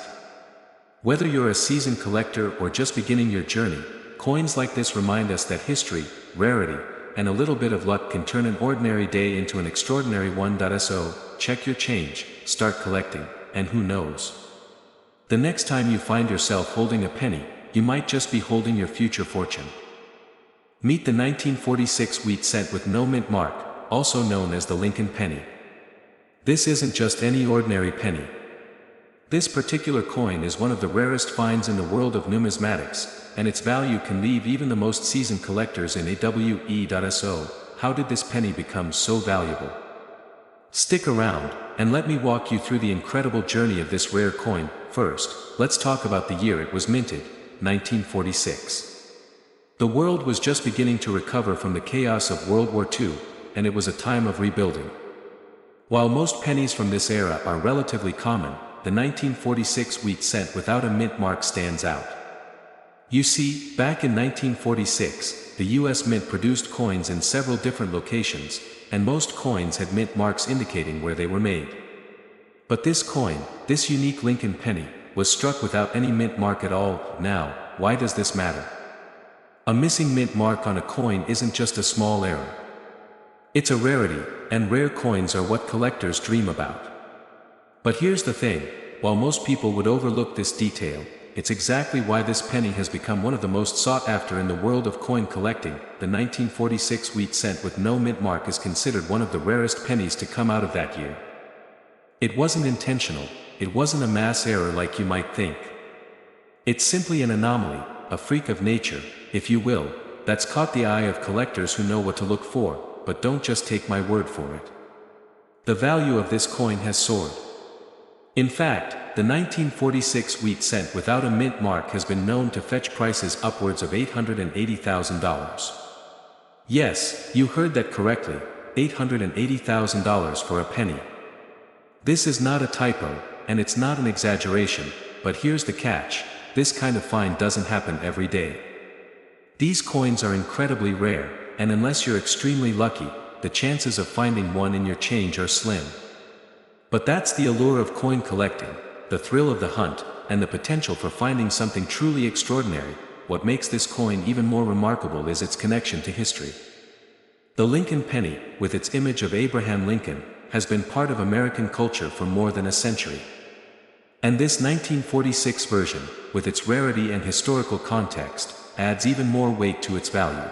Whether you're a seasoned collector or just beginning your journey, coins like this remind us that history, rarity, and a little bit of luck can turn an ordinary day into an extraordinary one. So, check your change, start collecting, and who knows? The next time you find yourself holding a penny, you might just be holding your future fortune. Meet the 1946 wheat cent with no mint mark, also known as the Lincoln penny. This isn't just any ordinary penny. This particular coin is one of the rarest finds in the world of numismatics, and its value can leave even the most seasoned collectors in awe. So, how did this penny become so valuable? Stick around, and let me walk you through the incredible journey of this rare coin. First, let's talk about the year it was minted, 1946. The world was just beginning to recover from the chaos of World War II, and it was a time of rebuilding. While most pennies from this era are relatively common, the 1946 wheat cent without a mint mark stands out. You see, back in 1946, the US Mint produced coins in several different locations, and most coins had mint marks indicating where they were made. But this coin, this unique Lincoln penny, was struck without any mint mark at all. Now, why does this matter? A missing mint mark on a coin isn't just a small error. It's a rarity, and rare coins are what collectors dream about. But here's the thing, while most people would overlook this detail, it's exactly why this penny has become one of the most sought after in the world of coin collecting. The 1946 wheat cent with no mint mark is considered one of the rarest pennies to come out of that year. It wasn't intentional, it wasn't a mass error like you might think. It's simply an anomaly, a freak of nature, if you will, that's caught the eye of collectors who know what to look for, but don't just take my word for it. The value of this coin has soared. In fact, the 1946 wheat cent without a mint mark has been known to fetch prices upwards of $880,000. Yes, you heard that correctly, $880,000 for a penny. This is not a typo, and it's not an exaggeration, but here's the catch, this kind of find doesn't happen every day. These coins are incredibly rare, and unless you're extremely lucky, the chances of finding one in your change are slim. But that's the allure of coin collecting, the thrill of the hunt, and the potential for finding something truly extraordinary. What makes this coin even more remarkable is its connection to history. The Lincoln penny, with its image of Abraham Lincoln, has been part of American culture for more than a century. And this 1946 version, with its rarity and historical context, adds even more weight to its value.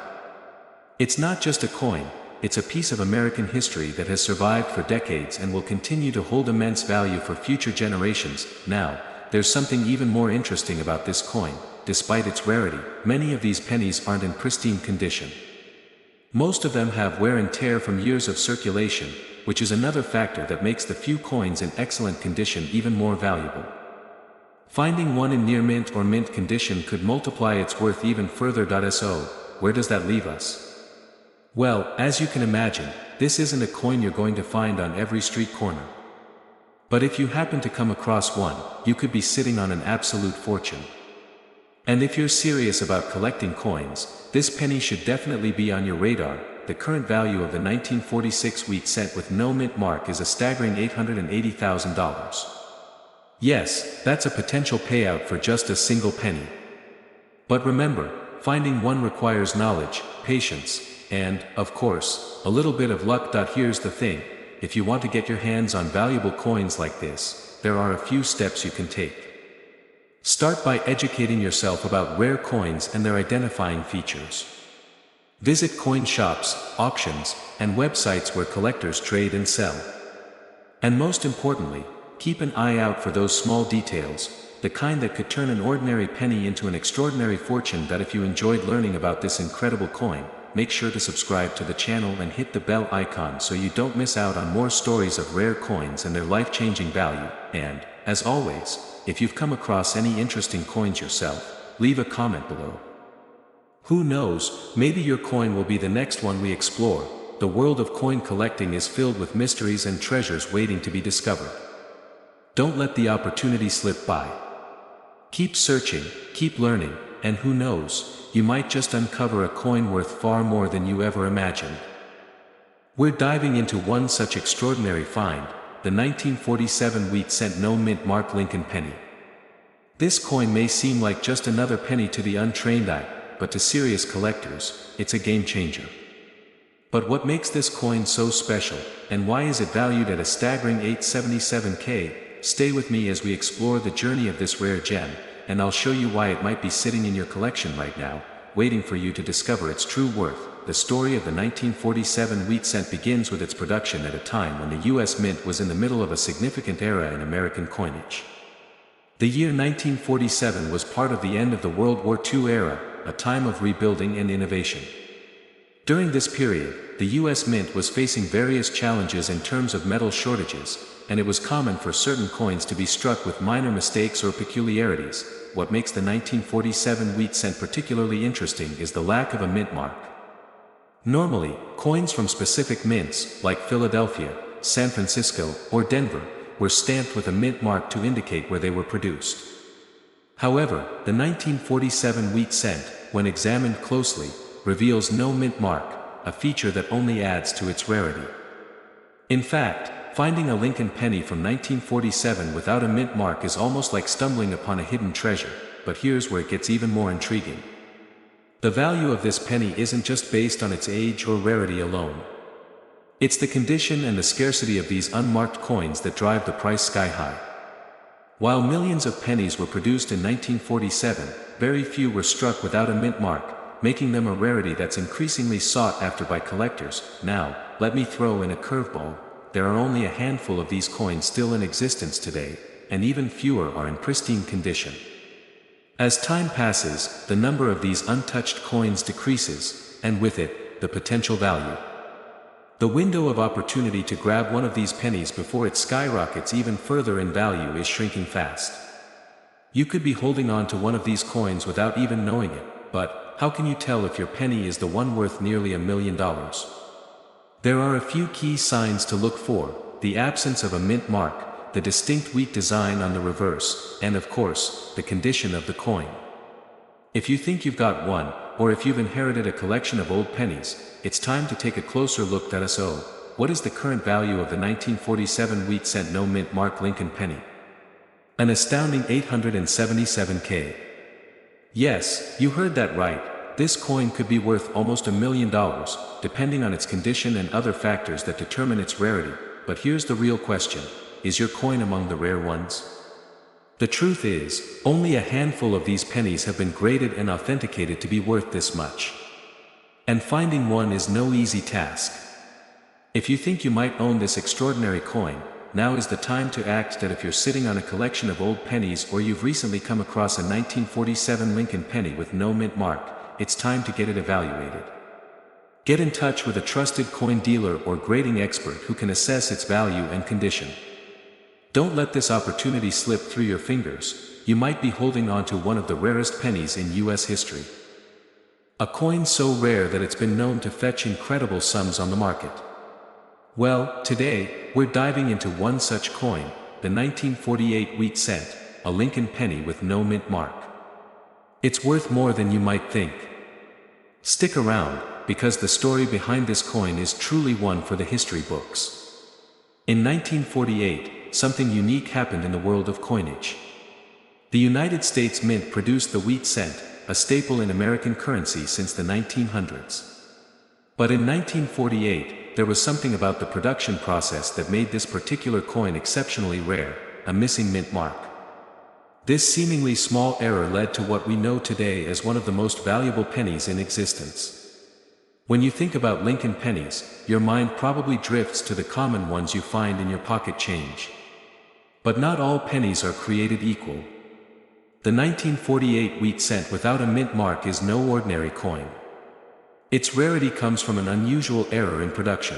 It's not just a coin, it's a piece of American history that has survived for decades and will continue to hold immense value for future generations. Now, there's something even more interesting about this coin. Despite its rarity, many of these pennies aren't in pristine condition. Most of them have wear and tear from years of circulation, which is another factor that makes the few coins in excellent condition even more valuable. Finding one in near mint or mint condition could multiply its worth even further. So, where does that leave us? Well, as you can imagine, this isn't a coin you're going to find on every street corner. But if you happen to come across one, you could be sitting on an absolute fortune. And if you're serious about collecting coins, this penny should definitely be on your radar. The current value of the 1946 wheat cent with no mint mark is a staggering $880,000. Yes, that's a potential payout for just a single penny. But remember, finding one requires knowledge, patience, and, of course, a little bit of luck. Here's the thing, if you want to get your hands on valuable coins like this, there are a few steps you can take. Start by educating yourself about rare coins and their identifying features. Visit coin shops, auctions, and websites where collectors trade and sell. And most importantly, keep an eye out for those small details, the kind that could turn an ordinary penny into an extraordinary fortune. That if you enjoyed learning about this incredible coin, make sure to subscribe to the channel and hit the bell icon so you don't miss out on more stories of rare coins and their life-changing value. And, as always, if you've come across any interesting coins yourself, leave a comment below. Who knows, maybe your coin will be the next one we explore. The world of coin collecting is filled with mysteries and treasures waiting to be discovered. Don't let the opportunity slip by. Keep searching, keep learning, and who knows, you might just uncover a coin worth far more than you ever imagined. We're diving into one such extraordinary find, the 1947 wheat-cent no-mint mark Lincoln penny. This coin may seem like just another penny to the untrained eye, but to serious collectors, it's a game-changer. But what makes this coin so special, and why is it valued at a staggering $877K? Stay with me as we explore the journey of this rare gem, and I'll show you why it might be sitting in your collection right now, waiting for you to discover its true worth. The story of the 1947 wheat cent begins with its production at a time when the U.S. Mint was in the middle of a significant era in American coinage. The year 1947 was part of the end of the World War II era, a time of rebuilding and innovation. During this period, the U.S. Mint was facing various challenges in terms of metal shortages, and it was common for certain coins to be struck with minor mistakes or peculiarities. What makes the 1947 wheat cent particularly interesting is the lack of a mint mark. Normally, coins from specific mints, like Philadelphia, San Francisco, or Denver, were stamped with a mint mark to indicate where they were produced. However, the 1947 wheat cent, when examined closely, reveals no mint mark, a feature that only adds to its rarity. In fact, finding a Lincoln penny from 1947 without a mint mark is almost like stumbling upon a hidden treasure, but here's where it gets even more intriguing. The value of this penny isn't just based on its age or rarity alone. It's the condition and the scarcity of these unmarked coins that drive the price sky high. While millions of pennies were produced in 1947, very few were struck without a mint mark, making them a rarity that's increasingly sought after by collectors. Now, let me throw in a curveball. There are only a handful of these coins still in existence today, and even fewer are in pristine condition. As time passes, the number of these untouched coins decreases, and with it, the potential value. The window of opportunity to grab one of these pennies before it skyrockets even further in value is shrinking fast. You could be holding on to one of these coins without even knowing it, but how can you tell if your penny is the one worth nearly $1 million? There are a few key signs to look for: the absence of a mint mark, the distinct wheat design on the reverse, and of course, the condition of the coin. If you think you've got one, or if you've inherited a collection of old pennies, it's time to take a closer look at us. What is the current value of the 1947 wheat cent no mint mark Lincoln penny? An astounding $877K. Yes, you heard that right. This coin could be worth almost $1 million, depending on its condition and other factors that determine its rarity. But here's the real question: is your coin among the rare ones? The truth is, only a handful of these pennies have been graded and authenticated to be worth this much. And finding one is no easy task. If you think you might own this extraordinary coin, now is the time to act. That if you're sitting on a collection of old pennies, or you've recently come across a 1947 Lincoln penny with no mint mark, it's time to get it evaluated. Get in touch with a trusted coin dealer or grading expert who can assess its value and condition. Don't let this opportunity slip through your fingers. You might be holding on to one of the rarest pennies in U.S. history. A coin so rare that it's been known to fetch incredible sums on the market. Well, today, we're diving into one such coin, the 1948 wheat cent, a Lincoln penny with no mint mark. It's worth more than you might think. Stick around, because the story behind this coin is truly one for the history books. In 1948, something unique happened in the world of coinage. The United States Mint produced the wheat cent, a staple in American currency since the 1900s. But in 1948, there was something about the production process that made this particular coin exceptionally rare: a missing mint mark. This seemingly small error led to what we know today as one of the most valuable pennies in existence. When you think about Lincoln pennies, your mind probably drifts to the common ones you find in your pocket change. But not all pennies are created equal. The 1948 wheat cent without a mint mark is no ordinary coin. Its rarity comes from an unusual error in production.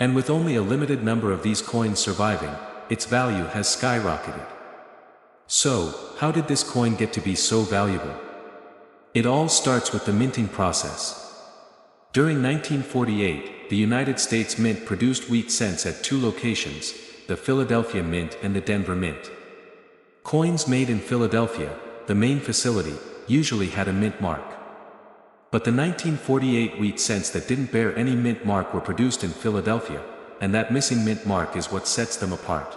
And with only a limited number of these coins surviving, its value has skyrocketed. So, how did this coin get to be so valuable? It all starts with the minting process. During 1948, the United States Mint produced wheat cents at two locations, the Philadelphia Mint and the Denver Mint. Coins made in Philadelphia, the main facility, usually had a mint mark. But the 1948 wheat cents that didn't bear any mint mark were produced in Philadelphia, and that missing mint mark is what sets them apart.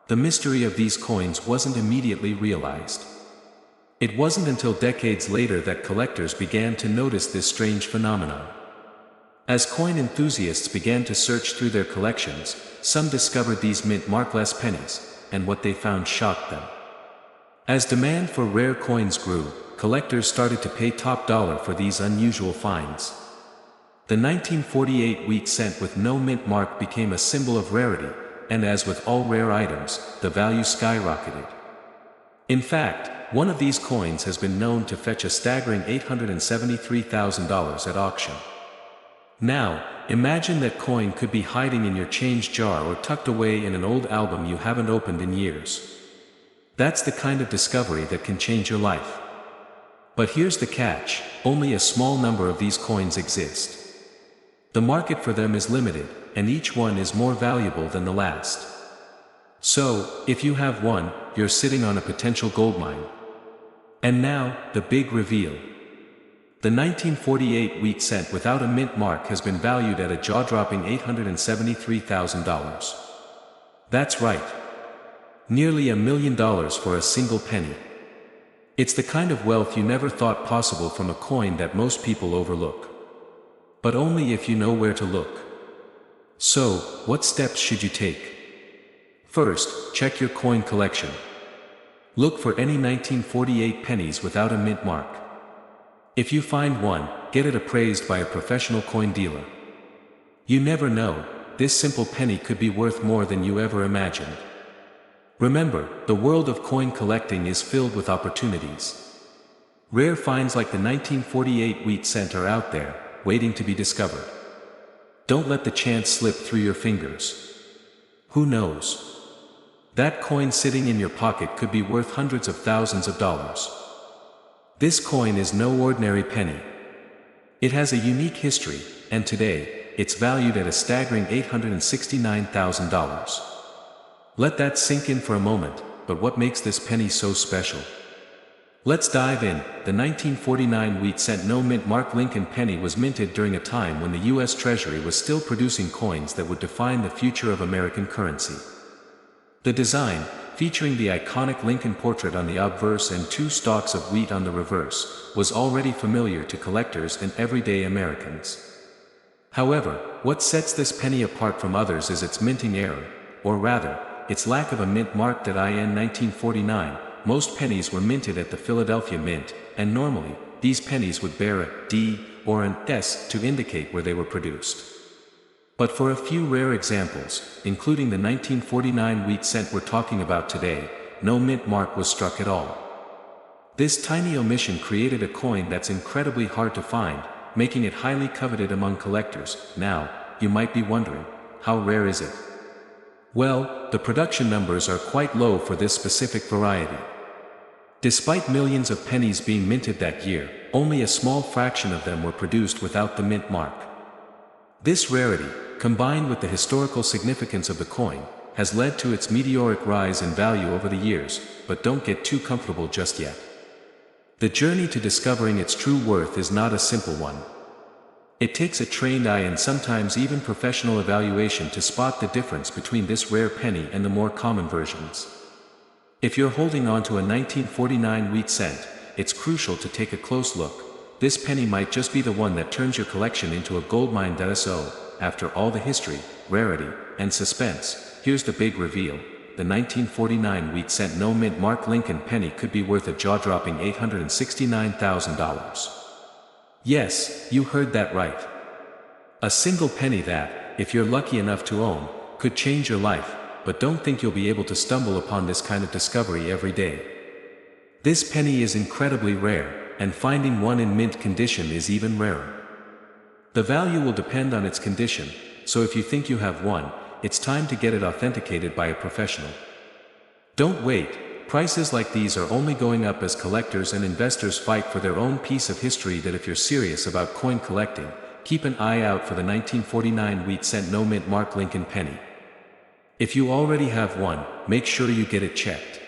The mystery of these coins wasn't immediately realized. It wasn't until decades later that collectors began to notice this strange phenomenon. As coin enthusiasts began to search through their collections, some discovered these mint markless pennies, and what they found shocked them. As demand for rare coins grew, collectors started to pay top dollar for these unusual finds. The 1948 wheat cent with no mint mark became a symbol of rarity, and as with all rare items, the value skyrocketed. In fact, one of these coins has been known to fetch a staggering $873,000 at auction. Now, imagine that coin could be hiding in your change jar or tucked away in an old album you haven't opened in years. That's the kind of discovery that can change your life. But here's the catch, only a small number of these coins exist. The market for them is limited, and each one is more valuable than the last. So, if you have one, you're sitting on a potential goldmine. And now, the big reveal. The 1948 wheat cent without a mint mark has been valued at a jaw-dropping $873,000. That's right. Nearly $1 million for a single penny. It's the kind of wealth you never thought possible from a coin that most people overlook. But only if you know where to look. So, what steps should you take? First, check your coin collection. Look for any 1948 pennies without a mint mark. If you find one, get it appraised by a professional coin dealer. You never know, this simple penny could be worth more than you ever imagined. Remember, the world of coin collecting is filled with opportunities. Rare finds like the 1948 wheat cent are out there, waiting to be discovered. Don't let the chance slip through your fingers. Who knows? That coin sitting in your pocket could be worth hundreds of thousands of dollars. This coin is no ordinary penny. It has a unique history, and today, it's valued at a staggering $869,000. Let that sink in for a moment, but what makes this penny so special? Let's dive in. The 1949 wheat cent no mint mark Lincoln penny was minted during a time when the U.S. Treasury was still producing coins that would define the future of American currency. The design, featuring the iconic Lincoln portrait on the obverse and two stalks of wheat on the reverse, was already familiar to collectors and everyday Americans. However, what sets this penny apart from others is its minting error, or rather, its lack of a mint marked at IN 1949. Most pennies were minted at the Philadelphia Mint, and normally, these pennies would bear a D or an S to indicate where they were produced. But for a few rare examples, including the 1949 wheat cent we're talking about today, no mint mark was struck at all. This tiny omission created a coin that's incredibly hard to find, making it highly coveted among collectors. Now, you might be wondering, how rare is it? Well, the production numbers are quite low for this specific variety. Despite millions of pennies being minted that year, only a small fraction of them were produced without the mint mark. This rarity, combined with the historical significance of the coin, has led to its meteoric rise in value over the years, but don't get too comfortable just yet. The journey to discovering its true worth is not a simple one. It takes a trained eye and sometimes even professional evaluation to spot the difference between this rare penny and the more common versions. If you're holding on to a 1949 wheat cent, it's crucial to take a close look. This penny might just be the one that turns your collection into a goldmine. So, after all the history, rarity, and suspense, here's the big reveal. The 1949 wheat cent no mint mark Lincoln penny could be worth a jaw-dropping $869,000. Yes, you heard that right. A single penny that, if you're lucky enough to own, could change your life, but don't think you'll be able to stumble upon this kind of discovery every day. This penny is incredibly rare, and finding one in mint condition is even rarer. The value will depend on its condition, so if you think you have one, it's time to get it authenticated by a professional. Don't wait, prices like these are only going up as collectors and investors fight for their own piece of history. That if you're serious about coin collecting, keep an eye out for the 1949 wheat-cent no-mint Mark Lincoln penny. If you already have one, make sure you get it checked.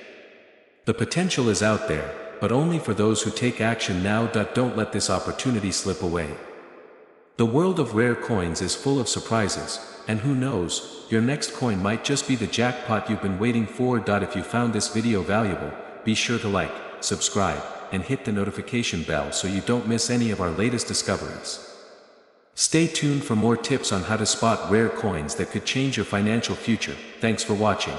The potential is out there, but only for those who take action now. Don't let this opportunity slip away. The world of rare coins is full of surprises, and who knows, your next coin might just be the jackpot you've been waiting for. If you found this video valuable, be sure to like, subscribe, and hit the notification bell so you don't miss any of our latest discoveries. Stay tuned for more tips on how to spot rare coins that could change your financial future. Thanks for watching.